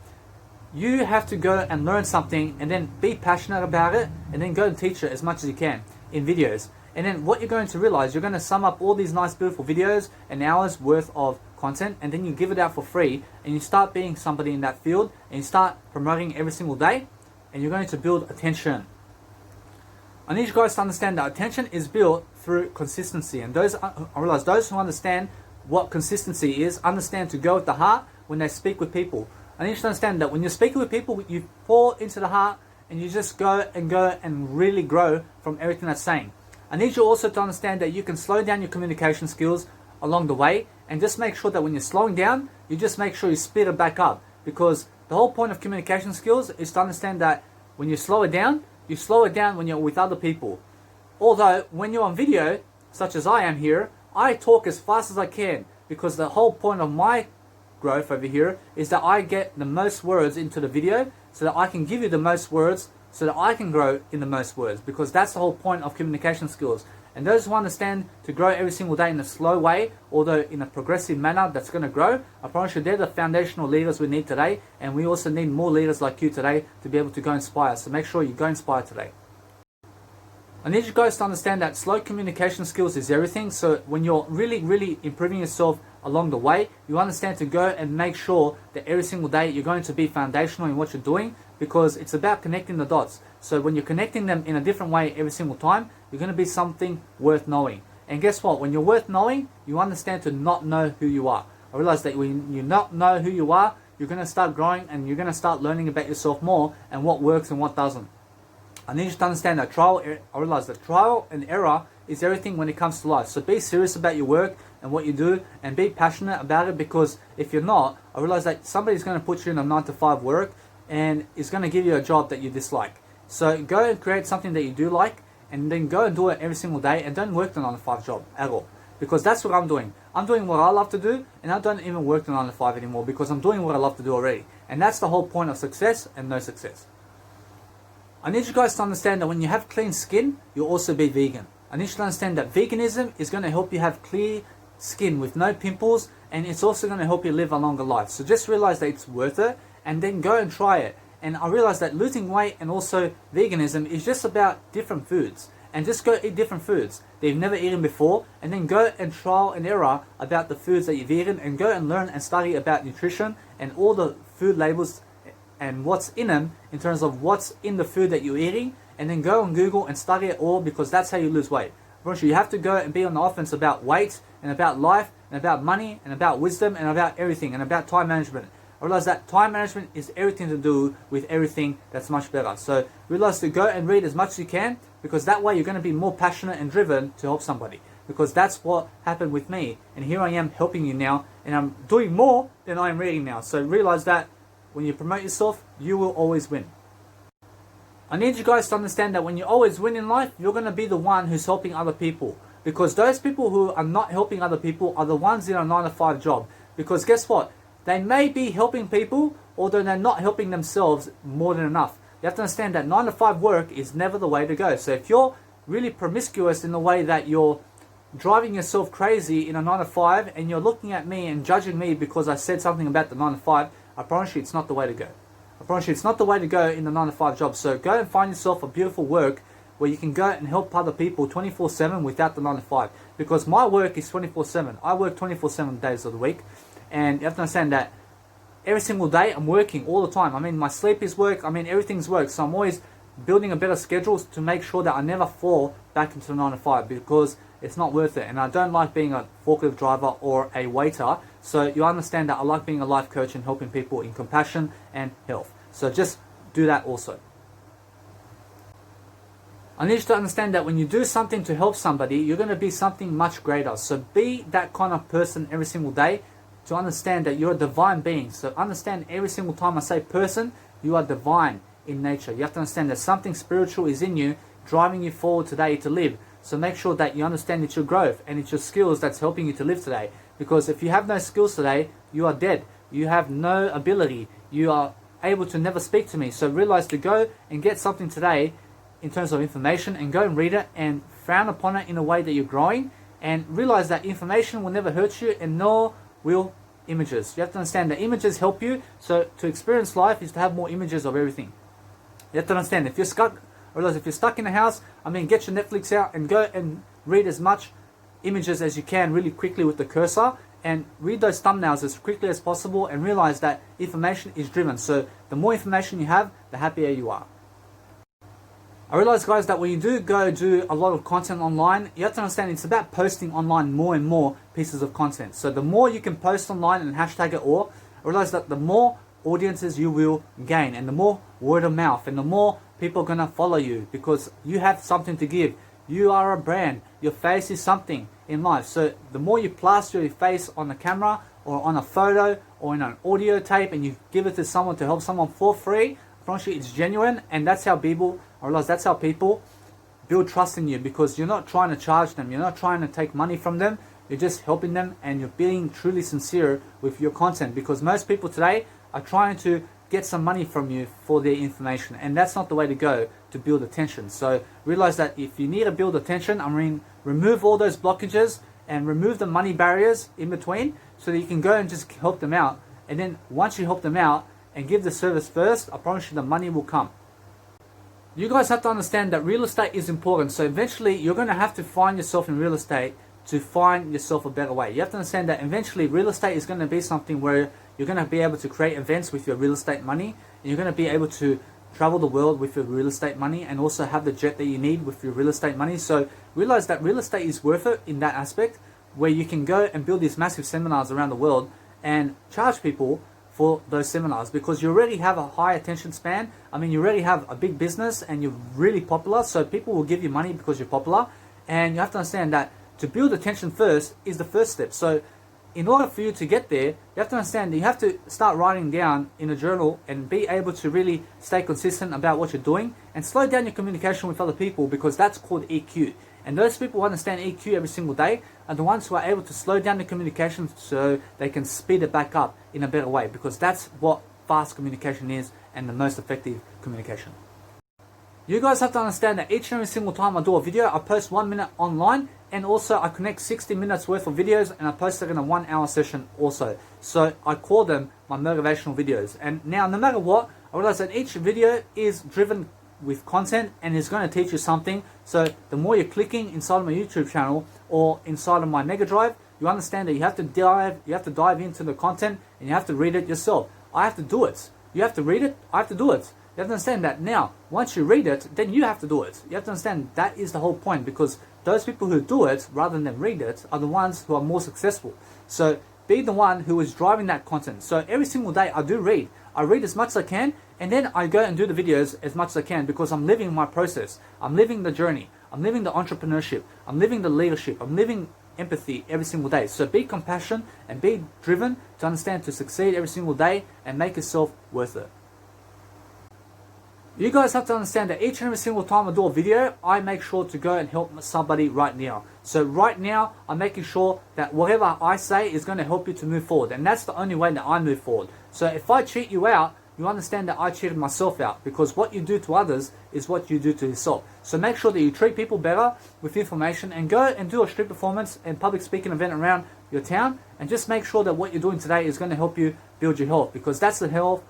you have to go and learn something and then be passionate about it, and then go and teach it as much as you can in videos. And then what you're going to realize, you're going to sum up all these nice beautiful videos and hours worth of content, and then you give it out for free, and you start being somebody in that field, and you start promoting every single day, and you're going to build attention. I need you guys to understand that attention is built through consistency, and I realize those who understand what consistency is understand to go with the heart when they speak with people. I need you to understand that when you're speaking with people, you pour into the heart and you just go and really grow from everything that's saying. I need you also to understand that you can slow down your communication skills along the way, and just make sure that when you're slowing down, you just make sure you speed it back up, because the whole point of communication skills is to understand that when you slow it down when you're with other people. Although when you're on video, such as I am here, I talk as fast as I can, because the whole point of my growth over here is that I get the most words into the video so that I can give you the most words so that I can grow in the most words, because that's the whole point of communication skills. And those who understand to grow every single day in a slow way, although in a progressive manner that's going to grow, I promise you they're the foundational leaders we need today, and we also need more leaders like you today to be able to go inspire. So make sure you go inspire today. I need you guys to understand that slow communication skills is everything. So when you're really improving yourself along the way, you understand to go and make sure that every single day you're going to be foundational in what you're doing, because it's about connecting the dots. So when you're connecting them in a different way every single time, you're going to be something worth knowing. And guess what? When you're worth knowing, you understand to not know who you are. I realize that when you not know who you are, you're going to start growing and you're going to start learning about yourself more and what works and what doesn't. I need you to understand that I realize that trial and error is everything when it comes to life. So be serious about your work and what you do, and be passionate about it, because if you're not, I realize that somebody's going to put you in a 9-to-5 work and is going to give you a job that you dislike. So go and create something that you do like, and then go and do it every single day, and don't work the 9-to-5 job at all. Because that's what I'm doing. I'm doing what I love to do, and I don't even work the 9-to-5 anymore, because I'm doing what I love to do already. And that's the whole point of success and no success. I need you guys to understand that when you have clean skin, you'll also be vegan. I need you to understand that veganism is going to help you have clear skin with no pimples, and it's also going to help you live a longer life. So just realize that it's worth it, and then go and try it. And I realized that losing weight and also veganism is just about different foods. And just go eat different foods that you've never eaten before, and then go and trial and error about the foods that you've eaten, and go and learn and study about nutrition and all the food labels and what's in them in terms of what's in the food that you're eating, and then go on Google and study it all, because that's how you lose weight. You have to go and be on the offense about weight and about life and about money and about wisdom and about everything and about time management. I realize that time management is everything to do with everything that's much better. So realize to go and read as much as you can, because that way you're going to be more passionate and driven to help somebody. Because that's what happened with me. And here I am helping you now, and I'm doing more than I am reading now. So realize that when you promote yourself, you will always win. I need you guys to understand that when you always win in life, you're going to be the one who's helping other people. Because those people who are not helping other people are the ones in a 9-to-5 job. Because guess what? They may be helping people, although they're not helping themselves more than enough. You have to understand that 9-to-5 work is never the way to go. So if you're really promiscuous in the way that you're driving yourself crazy in a 9-to-5, and you're looking at me and judging me because I said something about the 9-to-5, I promise you it's not the way to go. I promise you it's not the way to go in the 9-to-5 job. So go and find yourself a beautiful work where you can go and help other people 24/7 without the 9-to-5. Because my work is 24/7. I work 24/7 days of the week. And you have to understand that every single day I'm working all the time. I mean, my sleep is work. I mean, everything's work. So I'm always building a better schedule to make sure that I never fall back into the 9-to-5, because it's not worth it. And I don't like being a forklift driver or a waiter. So you understand that I like being a life coach and helping people in compassion and health. So just do that also. I need you to understand that when you do something to help somebody, you're going to be something much greater. So be that kind of person every single day, to understand that you're a divine being. So understand every single time I say person, you are divine in nature. You have to understand that something spiritual is in you, driving you forward today to live. So make sure that you understand it's your growth and it's your skills that's helping you to live today. Because if you have no skills today, you are dead. You have no ability. You are able to never speak to me. So realize to go and get something today in terms of information, and go and read it and frown upon it in a way that you're growing, and realize that information will never hurt you, and nor will images. You have to understand that images help you. So to experience life is to have more images of everything. You have to understand, if you're stuck in a house, I mean, get your Netflix out and go and read as much images as you can really quickly with the cursor, and read those thumbnails as quickly as possible, and realize that information is driven. So the more information you have, the happier you are. I realize, guys, that when you do go do a lot of content online, you have to understand it's about posting online more and more pieces of content. So the more you can post online and hashtag it all, I realize that the more audiences you will gain, and the more word of mouth, and the more people are going to follow you, because you have something to give. You are a brand. Your face is something in life. So the more you plaster your face on a camera or on a photo or in an audio tape, and you give it to someone to help someone for free, I promise you it's genuine. And that's how people, I realize that's how people build trust in you, because you're not trying to charge them. You're not trying to take money from them. You're just helping them, and you're being truly sincere with your content, because most people today are trying to get some money from you for their information, and that's not the way to go to build attention. So realize that if you need to build attention, I mean, remove all those blockages and remove the money barriers in between, so that you can go and just help them out. And then once you help them out and give the service first, I promise you the money will come. You guys have to understand that real estate is important. So eventually you're going to have to find yourself in real estate to find yourself a better way. You have to understand that eventually real estate is going to be something where you're going to be able to create events with your real estate money, and you're going to be able to travel the world with your real estate money, and also have the jet that you need with your real estate money. So realize that real estate is worth it in that aspect, where you can go and build these massive seminars around the world and charge people for those seminars, because you already have a high attention span. I mean, you already have a big business and you're really popular, so people will give you money because you're popular. And you have to understand that to build attention first is the first step. So in order for you to get there, you have to understand that you have to start writing down in a journal and be able to really stay consistent about what you're doing and slow down your communication with other people, because that's called EQ. And those people who understand EQ every single day are the ones who are able to slow down the communication so they can speed it back up in a better way, because that's what fast communication is and the most effective communication. You guys have to understand that each and every single time I do a video, I post 1 minute online, and also I connect 60 minutes worth of videos and I post it in a 1 hour session also. So I call them my motivational videos. And now, no matter what, I realize that each video is driven with content and is going to teach you something. So the more you're clicking inside of my YouTube channel or inside of my Mega Drive, you understand that you have to dive into the content and you have to read it yourself. I have to do it. You have to read it, I have to do it. You have to understand that now, once you read it, then you have to do it. You have to understand that is the whole point, because those people who do it rather than read it are the ones who are more successful. So be the one who is driving that content. So every single day I do read. I read as much as I can, and then I go and do the videos as much as I can, because I'm living my process. I'm living the journey. I'm living the entrepreneurship. I'm living the leadership. I'm living empathy every single day. So be compassionate and be driven to understand to succeed every single day and make yourself worth it. You guys have to understand that each and every single time I do a video, I make sure to go and help somebody right now. So right now, I'm making sure that whatever I say is going to help you to move forward. And that's the only way that I move forward. So if I cheat you out, you understand that I cheated myself out, because what you do to others is what you do to yourself. So make sure that you treat people better with information, and go and do a street performance and public speaking event around your town, and just make sure that what you're doing today is going to help you build your health, because that's the health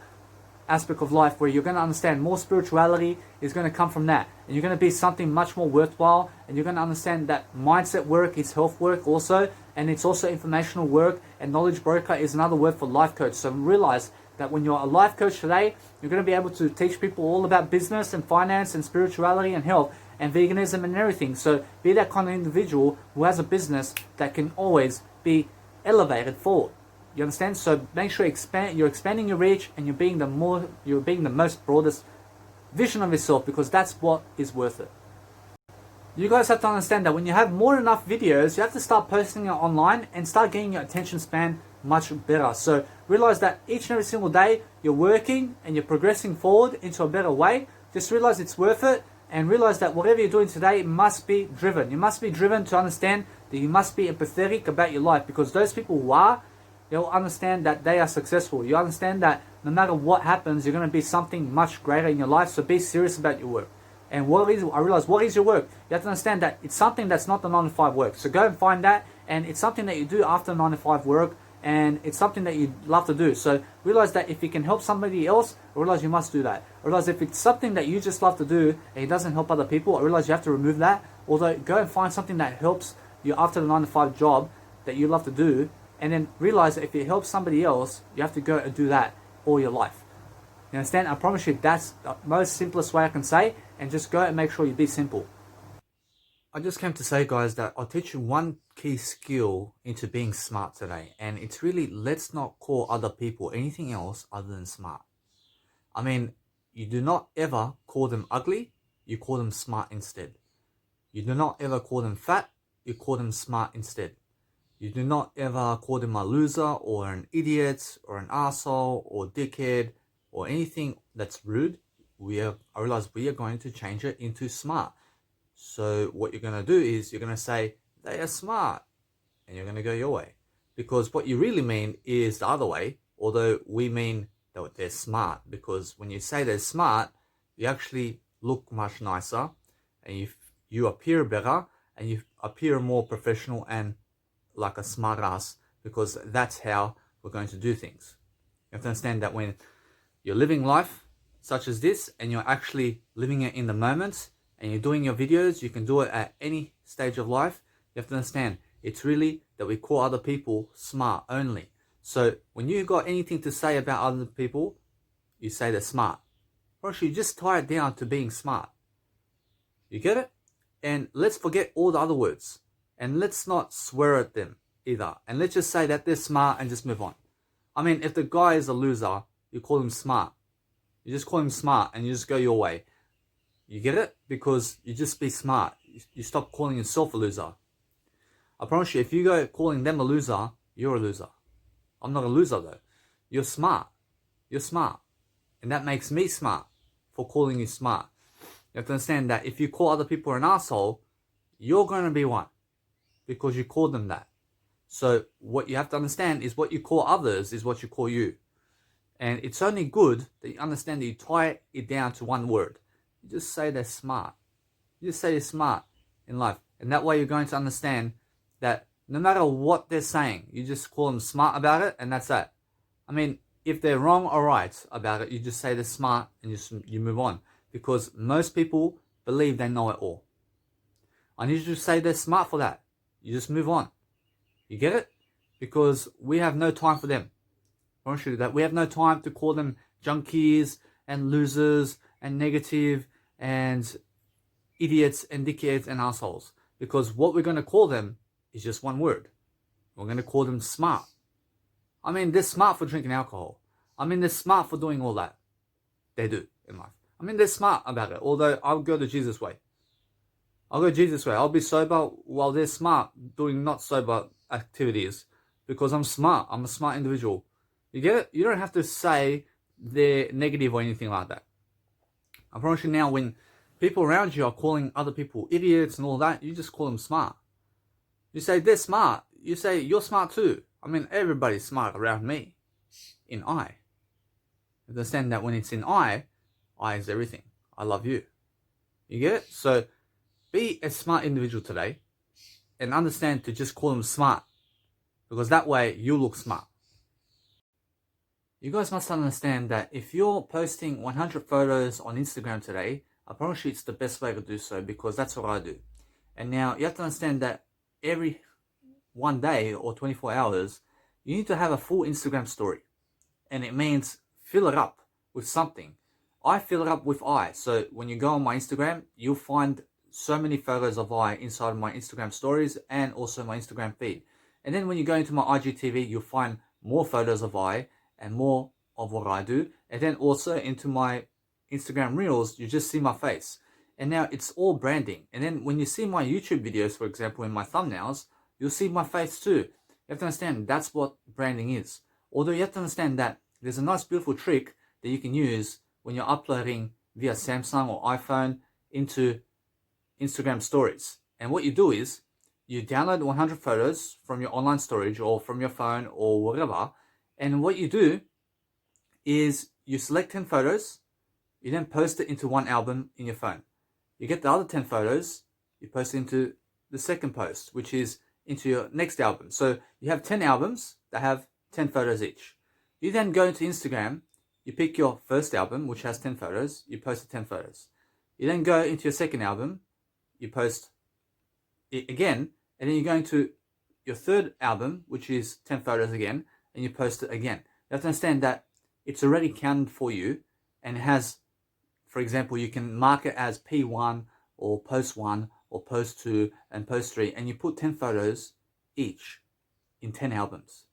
aspect of life where you're going to understand more spirituality is going to come from that, and you're going to be something much more worthwhile, and you're going to understand that mindset work is health work also, and it's also informational work, and knowledge broker is another word for life coach. So realize that when you're a life coach today, you're going to be able to teach people all about business and finance and spirituality and health and veganism and everything. So be that kind of individual who has a business that can always be elevated forward. You understand? So make sure you're expanding your reach, and you're being the most broadest vision of yourself, because that's what is worth it. You guys have to understand that when you have more than enough videos, you have to start posting it online and start getting your attention span much better. So realize that each and every single day you're working and you're progressing forward into a better way. Just realize it's worth it, and realize that whatever you're doing today must be driven. You must be driven to understand that you must be empathetic about your life, because those people who are, they'll understand that they are successful. You understand that no matter what happens, you're going to be something much greater in your life. So be serious about your work. And I realize, what is your work? You have to understand that it's something that's not the 9 to 5 work. So go and find that, and it's something that you do after 9 to 5 work, and it's something that you love to do. So realize that if you can help somebody else, realize you must do that. Realize if it's something that you just love to do and it doesn't help other people, I realize you have to remove that. Although go and find something that helps you after the 9 to 5 job that you love to do, and then realize that if it helps somebody else, you have to go and do that all your life. You understand? I promise you that's the most simplest way I can say, and just go and make sure you be simple. I just came to say, guys, that I'll teach you one key skill into being smart today, and it's really, let's not call other people anything else other than smart. I mean, you do not ever call them ugly, you call them smart instead. You do not ever call them fat, you call them smart instead. You do not ever call them a loser or an idiot or an asshole or dickhead or anything that's rude. I realize we are going to change it into smart. So what you're going to do is you're going to say, they are smart, and you're going to go your way. Because what you really mean is the other way, although we mean that they're smart. Because when you say they're smart, you actually look much nicer, and you appear better, and you appear more professional and like a smart ass, because that's how we're going to do things. You have to understand that when you're living life such as this, and you're actually living it in the moment, and you're doing your videos, you can do it at any stage of life. You have to understand, it's really that we call other people smart only. So when you got anything to say about other people, you say they're smart. Or actually, just tie it down to being smart. You get it? And let's forget all the other words. And let's not swear at them either. And let's just say that they're smart and just move on. I mean, if the guy is a loser, you call him smart. You just call him smart and you just go your way. You get it? Because you just be smart. You stop calling yourself a loser. I promise you, if you go calling them a loser, you're a loser. I'm not a loser though. You're smart. You're smart. And that makes me smart for calling you smart. You have to understand that if you call other people an asshole, you're going to be one because you called them that. So what you have to understand is what you call others is what you call you. And it's only good that you understand that you tie it down to one word. You just say they're smart. You just say they're smart in life. And that way you're going to understand that no matter what they're saying, you just call them smart about it and that's that. I mean, if they're wrong or right about it, you just say they're smart and you move on. Because most people believe they know it all. I need you to say they're smart for that. You just move on. You get it? Because we have no time for them. I want you to do that. We have no time to call them junkies and losers and negative and idiots and dickheads and assholes. Because what we're going to call them is just one word. We're going to call them smart. I mean, they're smart for drinking alcohol. I mean, they're smart for doing all that. They do in life. I mean, they're smart about it. Although I'll go the Jesus way. I'll go Jesus way. I'll be sober while they're smart doing not sober activities. Because I'm smart. I'm a smart individual. You get it? You don't have to say they're negative or anything like that. I promise you now, when people around you are calling other people idiots and all that, you just call them smart. You say they're smart. You say you're smart too. I mean, everybody's smart around me. In I. Understand that when it's in I is everything. I love you. You get it? So be a smart individual today and understand to just call them smart. Because that way you look smart. You guys must understand that if you're posting 100 photos on Instagram today, I promise you it's the best way to do so because that's what I do. And now you have to understand that every one day or 24 hours, you need to have a full Instagram story. And it means fill it up with something. I fill it up with I. So when you go on my Instagram, you'll find so many photos of I inside of my Instagram stories and also my Instagram feed. And then when you go into my IGTV, you'll find more photos of I and more of what I do. And then also into my Instagram Reels, you just see my face. And now it's all branding. And then when you see my YouTube videos, for example, in my thumbnails, you'll see my face too. You have to understand that's what branding is. Although you have to understand that there's a nice beautiful trick that you can use when you're uploading via Samsung or iPhone into Instagram stories. And what you do is you download 100 photos from your online storage or from your phone or whatever. And what you do is you select 10 photos, you then post it into one album in your phone. You get the other 10 photos, you post it into the second post, which is into your next album. So you have 10 albums that have 10 photos each. You then go into Instagram, you pick your first album, which has 10 photos, you post the 10 photos. You then go into your second album, you post it again, and then you go into your third album, which is 10 photos again, and you post it again. You have to understand that it's already counted for you and has, for example, you can mark it as P1 or post 1 or post 2 and post 3, and you put 10 photos each in 10 albums.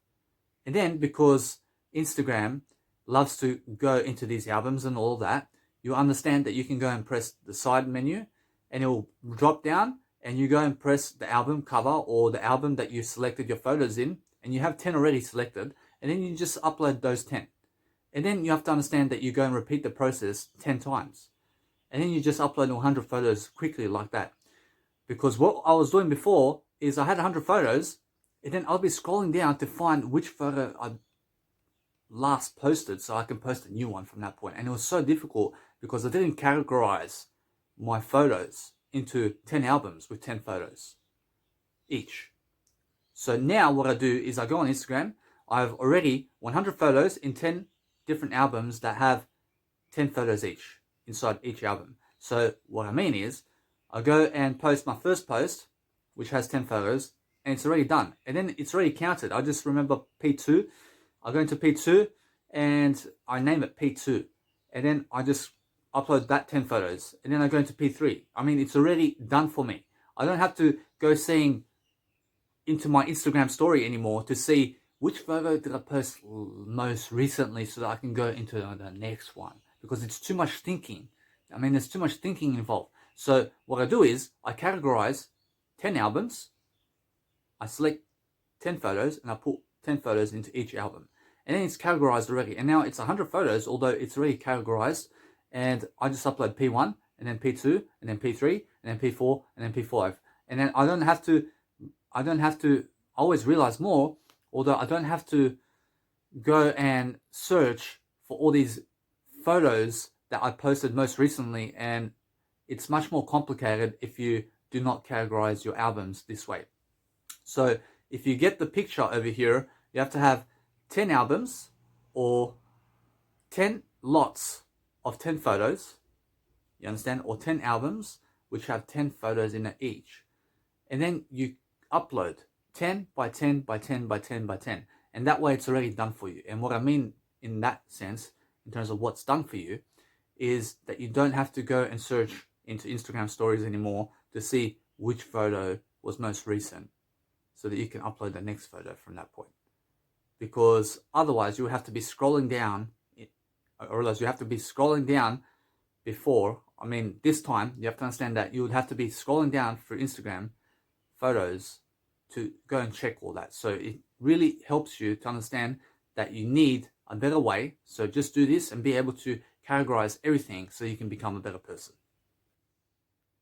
And then because Instagram loves to go into these albums and all that, you understand that you can go and press the side menu and it will drop down and you go and press the album cover or the album that you selected your photos in, and you have 10 already selected, and then you just upload those 10. And then you have to understand that you go and repeat the process 10 times. And then you just upload 100 photos quickly like that. Because what I was doing before is I had 100 photos, and then I'll be scrolling down to find which photo I last posted so I can post a new one from that point. And it was so difficult because I didn't categorize my photos into 10 albums with 10 photos each. So now what I do is I go on Instagram, I have already 100 photos in 10 different albums that have 10 photos each inside each album. So what I mean is I go and post my first post, which has 10 photos, and it's already done. And then it's already counted. I just remember P2. I go into P2 and I name it P2. And then I just upload that 10 photos. And then I go into P3. I mean, it's already done for me. I don't have to go seeing into my Instagram story anymore to see which photo did I post most recently so that I can go into the next one, because it's too much thinking. I mean, there's too much thinking involved. So what I do is I categorize 10 albums, I select 10 photos, and I put 10 photos into each album. And then it's categorized already. And now it's 100 photos, although it's already categorized. And I just upload P1, and then P2, and then P3, and then P4, and then P5. And then I don't have to always realize more, although I don't have to go and search for all these photos that I posted most recently. And it's much more complicated if you do not categorize your albums this way. So if you get the picture over here, you have to have 10 albums or 10 lots of 10 photos, you understand? Or 10 albums which have 10 photos in it each. And then you upload 10 by 10 by 10 by 10 by 10. And that way it's already done for you. And what I mean in that sense, in terms of what's done for you, is that you don't have to go and search into Instagram stories anymore to see which photo was most recent, so that you can upload the next photo from that point. Because otherwise you have to be scrolling down, or else you have to be scrolling down before, I mean, this time you have to understand that you would have to be scrolling down for Instagram photos to go and check all that. So it really helps you to understand that you need a better way. So just do this and be able to categorize everything so you can become a better person.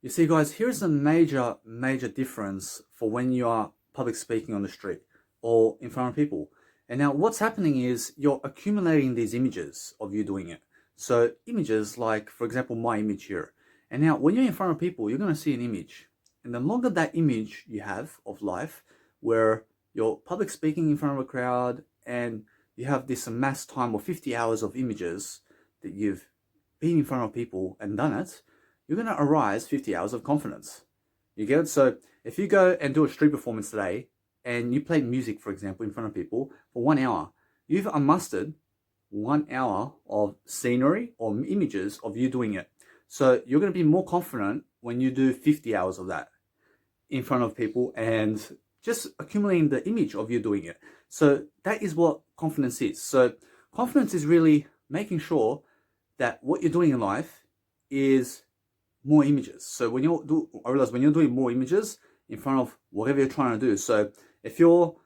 You see, guys, here's a major difference for when you are public speaking on the street or in front of people. And now what's happening is you're accumulating these images of you doing it. So images like, for example, my image here. And now when you're in front of people, you're going to see an image. And the longer that image you have of life, where you're public speaking in front of a crowd and you have this amassed time of 50 hours of images that you've been in front of people and done it, you're going to arise 50 hours of confidence. You get it? So if you go and do a street performance today and you play music, for example, in front of people for 1 hour, you've unmastered 1 hour of scenery or images of you doing it. So you're going to be more confident when you do 50 hours of that in front of people and just accumulating the image of you doing it. So that is what confidence is. So confidence is really making sure that what you're doing in life is more images. So when I realize when you're doing more images in front of whatever you're trying to do. So if you're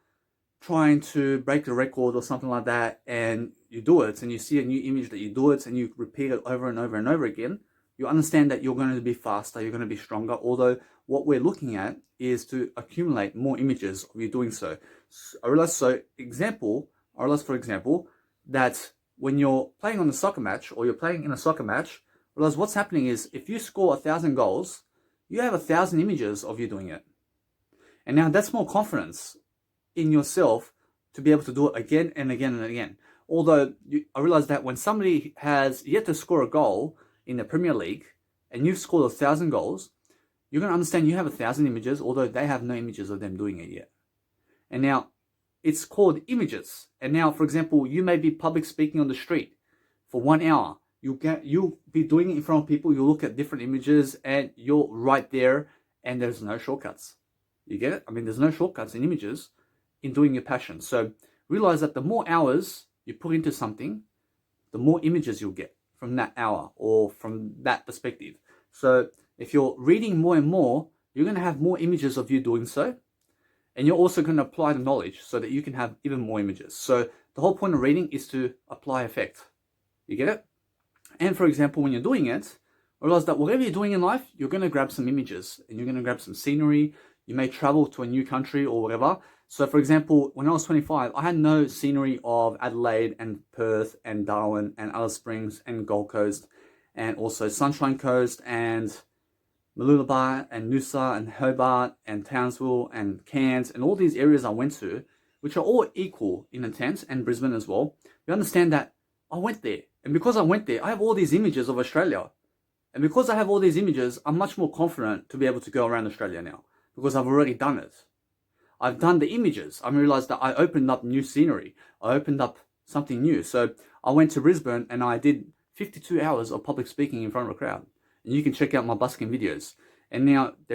trying to break the record or something like that and you do it and you see a new image that you do it and you repeat it over and over and over again, you understand that you're going to be faster, you're going to be stronger. Although what we're looking at is to accumulate more images of you doing so. I realize, for example, that when you're playing on a soccer match or you're playing in a soccer match, realize what's happening is if you score 1,000 goals, you have 1,000 images of you doing it. And now that's more confidence in yourself to be able to do it again and again and again. Although I realize that when somebody has yet to score a goal in the Premier League and you've scored 1,000 goals, you're going to understand you have 1,000 images, although they have no images of them doing it yet. And now it's called images. And now, for example, you may be public speaking on the street for 1 hour. You'll be doing it in front of people. You look at different images and you're right there and there's no shortcuts. You get it? I mean, there's no shortcuts in images in doing your passion. So realize that the more hours you put into something, the more images you'll get from that hour or from that perspective. So if you're reading more and more, you're going to have more images of you doing so. And you're also going to apply the knowledge so that you can have even more images. So the whole point of reading is to apply effect. You get it? And for example, when you're doing it, realize that whatever you're doing in life, you're going to grab some images and you're going to grab some scenery. You may travel to a new country or whatever. So for example, when I was 25, I had no scenery of Adelaide and Perth and Darwin and Alice Springs and Gold Coast and also Sunshine Coast and Mooloolaba and Noosa and Hobart and Townsville and Cairns and all these areas I went to, which are all equal in intent, and Brisbane as well. You understand that I went there. And because I went there, I have all these images of Australia. And because I have all these images, I'm much more confident to be able to go around Australia now because I've already done it. I've done the images. I realized that I opened up new scenery. I opened up something new. So I went to Brisbane and I did 52 hours of public speaking in front of a crowd. And you can check out my busking videos. And now I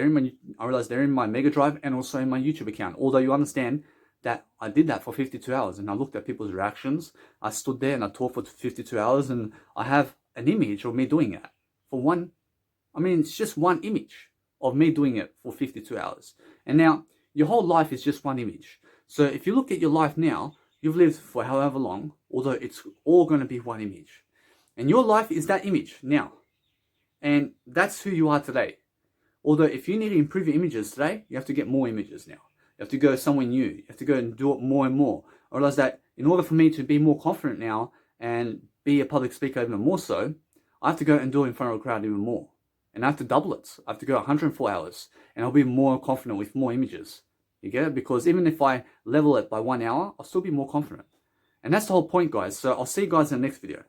realize they're in my Mega Drive and also in my YouTube account. Although you understand that I did that for 52 hours and I looked at people's reactions. I stood there and I talked for 52 hours and I have an image of me doing it for it's just one image of me doing it for 52 hours. And now your whole life is just one image. So if you look at your life now, you've lived for however long, although it's all going to be one image. And your life is that image now. And that's who you are today. Although if you need to improve your images today, you have to get more images now. You have to go somewhere new. You have to go and do it more and more. I realize that in order for me to be more confident now and be a public speaker even more so, I have to go and do it in front of a crowd even more. And I have to double it. I have to go 104 hours. And I'll be more confident with more images. You get it? Because even if I level it by 1 hour, I'll still be more confident. And that's the whole point, guys. So I'll see you guys in the next video.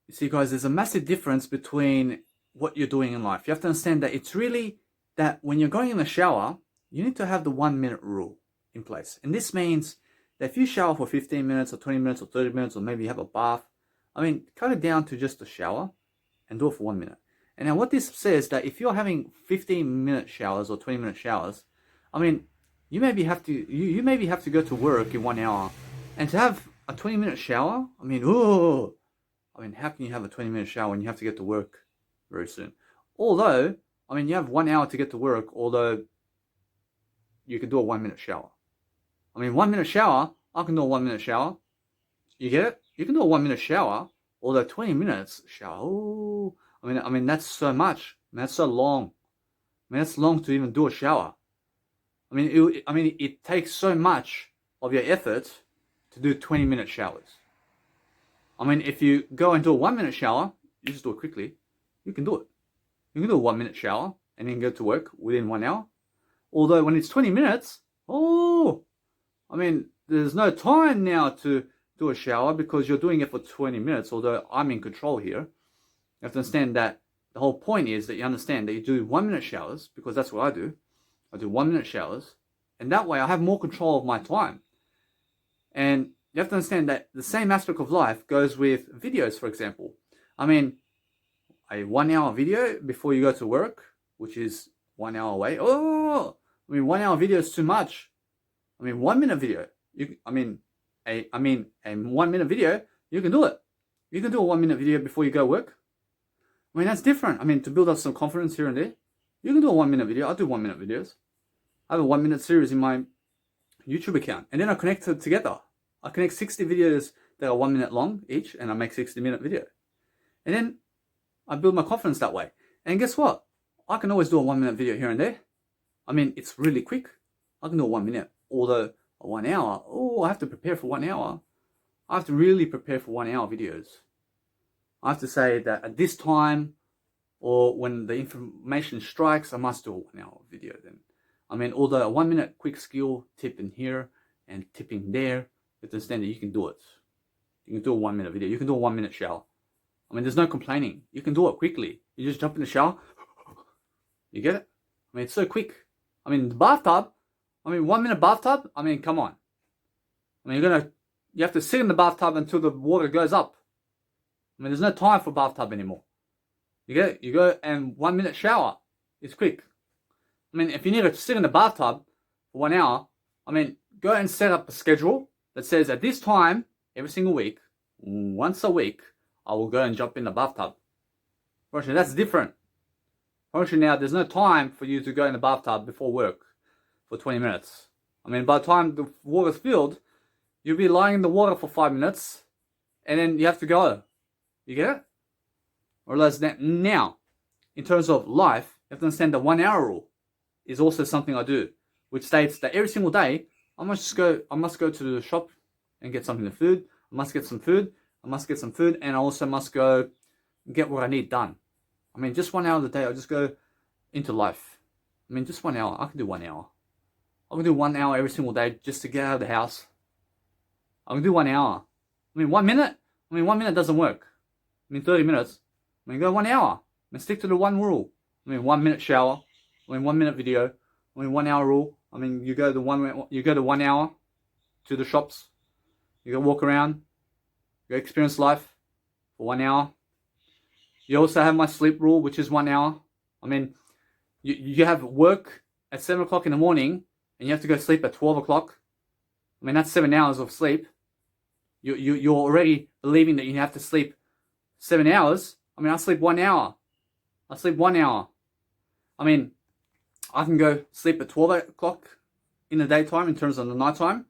You see, guys, there's a massive difference between what you're doing in life. You have to understand that it's really that when you're going in the shower, you need to have the 1 minute rule in place. And this means that if you shower for 15 minutes or 20 minutes or 30 minutes, or maybe you have a bath, cut it down to just a shower and do it for 1 minute. And now what this says that if you're having 15-minute showers or 20-minute showers, you maybe have to go to work in 1 hour, and to have a 20-minute shower, how can you have a 20-minute shower when you have to get to work very soon? Although, you have 1 hour to get to work, although you can do a 1 minute shower. 1 minute shower, I can do a 1 minute shower. You get it? You can do a 1 minute shower, although 20 minutes shower, that's so much. That's so long. That's long to even do a shower. It takes so much of your effort to do 20-minute showers. If you go and do a 1 minute shower, you just do it quickly, you can do it. You can do a 1 minute shower and then go to work within 1 hour. Although when it's 20 minutes, there's no time now to do a shower because you're doing it for 20 minutes, although I'm in control here. You have to understand that the whole point is that you understand that you do 1 minute showers, because that's what I do. I do 1 minute showers, and that way I have more control of my time. And you have to understand that the same aspect of life goes with videos, for example. A 1 hour video before you go to work, which is 1 hour away. 1 hour video is too much. 1 minute video. A 1 minute video, you can do it. You can do a 1 minute video before you go work. That's different. To build up some confidence here and there. You can do a 1 minute video. I do 1 minute videos. I have a 1 minute series in my YouTube account. And then I connect it together. I connect 60 videos that are 1 minute long each, and I make 60-minute video. And then I build my confidence that way. And guess what? I can always do a 1 minute video here and there. It's really quick. I can do a 1 minute. Although a 1 hour, I have to prepare for 1 hour. I have to really prepare for 1 hour videos. I have to say that at this time, or when the information strikes, I must do a 1 hour video then. Although a 1 minute quick skill tip in here and tipping there, you have to understand that you can do it. You can do a 1 minute video. You can do a 1 minute shower. There's no complaining. You can do it quickly. You just jump in the shower. You get it? It's so quick. The bathtub, 1 minute bathtub, come on. You have to sit in the bathtub until the water goes up. There's no time for bathtub anymore. You get it? You go and 1 minute shower. It's quick. If you need to sit in the bathtub for 1 hour, go and set up a schedule that says at this time, every single week, once a week, I will go and jump in the bathtub. Fortunately, that's different. Fortunately, now there's no time for you to go in the bathtub before work for 20 minutes. By the time the water's filled, you'll be lying in the water for 5 minutes, and then you have to go. You get it? Or less than now, in terms of life, you have to understand the 1 hour rule is also something I do, which states that every single day I must go to the shop and get something to food. I must get some food. And I also must go get what I need done. Just 1 hour of the day, I just go into life. Just 1 hour. I can do 1 hour. I can do 1 hour every single day just to get out of the house. I can do 1 hour. 1 minute? 1 minute doesn't work. 30 minutes. Go 1 hour. Stick to the one rule. 1 minute shower. 1 minute video. 1 hour rule. You go to 1 hour to the shops. You go walk around. You go experience life for 1 hour. You also have my sleep rule, which is 1 hour. You have work at 7 o'clock in the morning, and you have to go sleep at 12 o'clock. I mean, that's 7 hours of sleep. You're already believing that you have to sleep 7 hours. I mean, I sleep 1 hour. I sleep 1 hour. I mean, I can go sleep at 12 o'clock in the daytime in terms of the nighttime,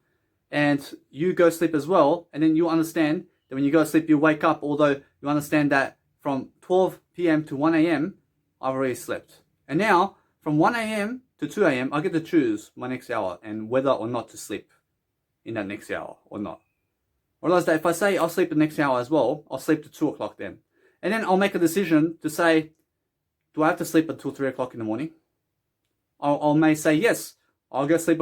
and you go sleep as well, and then you understand that when you go to sleep, you wake up, although you understand that from 12 p.m. to 1 a.m., I've already slept. And now, from 1 a.m. to 2 a.m., I get to choose my next hour and whether or not to sleep in that next hour or not. I realize that if I say I'll sleep the next hour as well, I'll sleep to 2 o'clock then. And then I'll make a decision to say, do I have to sleep until 3 o'clock in the morning? I may say, yes, I'll sleep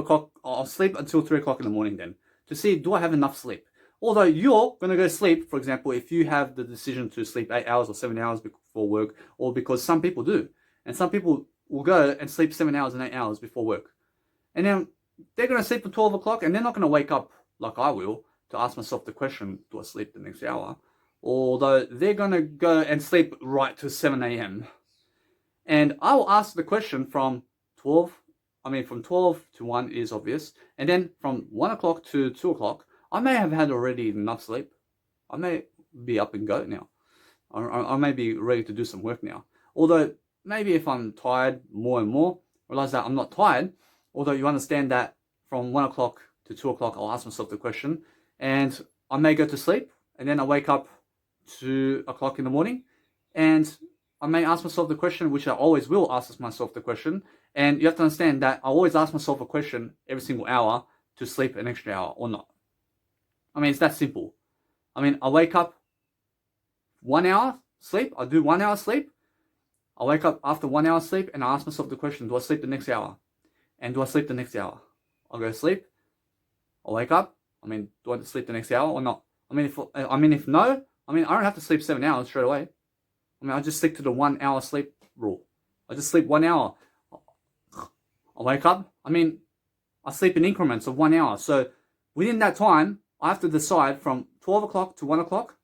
until 3 o'clock in the morning then, to see, do I have enough sleep? Although you're going to go sleep, for example, if you have the decision to sleep 8 hours or 7 hours before work, or because some people do. And some people will go and sleep 7 hours and 8 hours before work. And then they're going to sleep at 12 o'clock, and they're not going to wake up like I will to ask myself the question, do I sleep the next hour? Although they're going to go and sleep right to 7 a.m. And I will ask the question from 12 to 1 is obvious. And then from 1 o'clock to 2 o'clock, I may have had already enough sleep. I may be up and go now. I may be ready to do some work now. Although, maybe if I'm tired more and more, realize that I'm not tired. Although you understand that from 1 o'clock to 2 o'clock, I'll ask myself the question. And I may go to sleep. And then I wake up 2 o'clock in the morning. And I may ask myself the question, which I always will ask myself the question. And you have to understand that I always ask myself a question every single hour to sleep an extra hour or not. I mean, it's that simple. I mean, I wake up 1 hour sleep. I do 1 hour sleep. I wake up after 1 hour sleep and I ask myself the question, do I sleep the next hour? And do I sleep the next hour? I'll go to sleep. I'll wake up. I mean, do I sleep the next hour or not? I mean, if no, I don't have to sleep 7 hours straight away. I mean, I just stick to the 1 hour sleep rule. I just sleep 1 hour. I wake up. I mean, I sleep in increments of 1 hour. So within that time, I have to decide from 12 o'clock to 1 o'clock,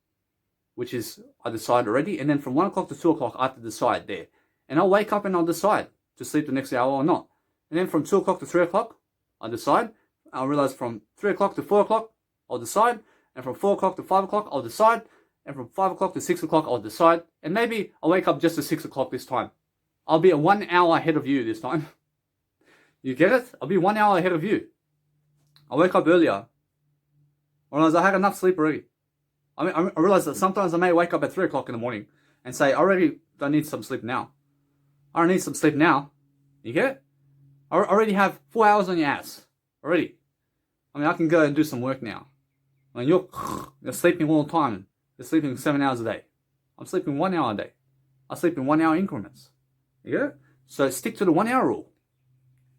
which is I decide already. And then from 1 o'clock to 2 o'clock, I have to decide there. And I'll wake up and I'll decide to sleep the next hour or not. And then from 2 o'clock to 3 o'clock, I decide. I'll realize from 3 o'clock to 4 o'clock, I'll decide. And from 4 o'clock to 5 o'clock, I'll decide. And from 5 o'clock to 6 o'clock, I'll decide. And maybe I'll wake up just at 6 o'clock this time. I'll be 1 hour ahead of you this time. You get it? I'll be 1 hour ahead of you. I'll wake up earlier. I realize I had enough sleep already. I realize that sometimes I may wake up at 3 o'clock in the morning and say, I already don't need some sleep now. I don't need some sleep now. You get it? I already have 4 hours on your ass. Already. I can go and do some work now. You're sleeping all the time. You're sleeping 7 hours a day. I'm sleeping 1 hour a day. I sleep in 1 hour increments. You get it? So stick to the 1 hour rule.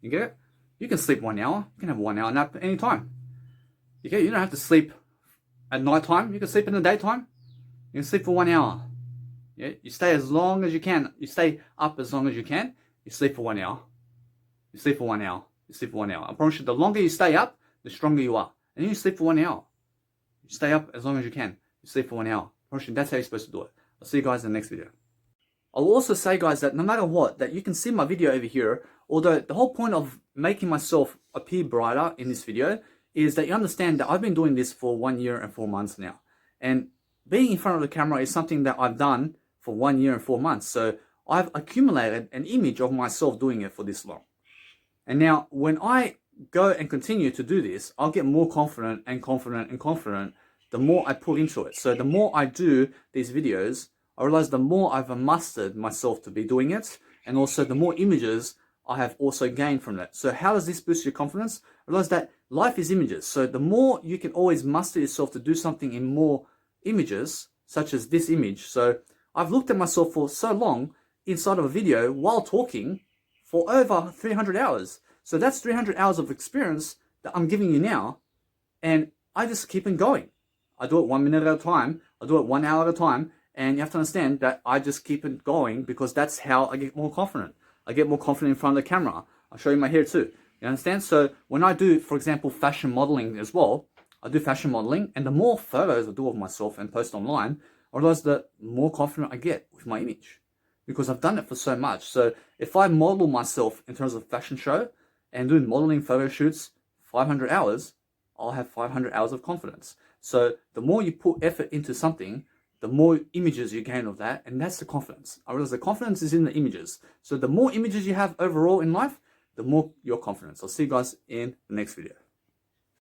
You get it? You can sleep 1 hour. You can have a 1 hour nap at any time. You get it? You don't have to sleep at night time. You can sleep in the daytime. You can sleep for 1 hour. Yeah? You stay as long as you can. You stay up as long as you can. You sleep for 1 hour. You sleep for 1 hour. You sleep for 1 hour. I promise you, the longer you stay up, the stronger you are. And then you sleep for 1 hour. You stay up as long as you can. You sleep for 1 hour. I promise you, that's how you're supposed to do it. I'll see you guys in the next video. I'll also say, guys, that no matter what, that you can see my video over here, although the whole point of making myself appear brighter in this video is that you understand that I've been doing this for 1 year and 4 months now. And being in front of the camera is something that I've done for 1 year and 4 months. So I've accumulated an image of myself doing it for this long. And now when I go and continue to do this, I'll get more confident and confident and confident the more I put into it. So the more I do these videos, I realize the more I've mastered myself to be doing it, and also the more images I have also gained from that. So how does this boost your confidence? I realize that life is images. So the more you can always master yourself to do something in more images, such as this image. So I've looked at myself for so long inside of a video while talking for over 300 hours. So that's 300 hours of experience that I'm giving you now. And I just keep on going. I do it 1 minute at a time. I do it 1 hour at a time. And you have to understand that I just keep it going because that's how I get more confident. I get more confident in front of the camera. I'll show you my hair too. You understand? So when I do, for example, fashion modeling as well, I do fashion modeling, and the more photos I do of myself and post online, I realize the more confident I get with my image because I've done it for so much. So if I model myself in terms of fashion show and doing modeling photo shoots 500 hours, I'll have 500 hours of confidence. So the more you put effort into something, the more images you gain of that, and that's the confidence. I realize the confidence is in the images. So the more images you have overall in life, the more your confidence. I'll see you guys in the next video.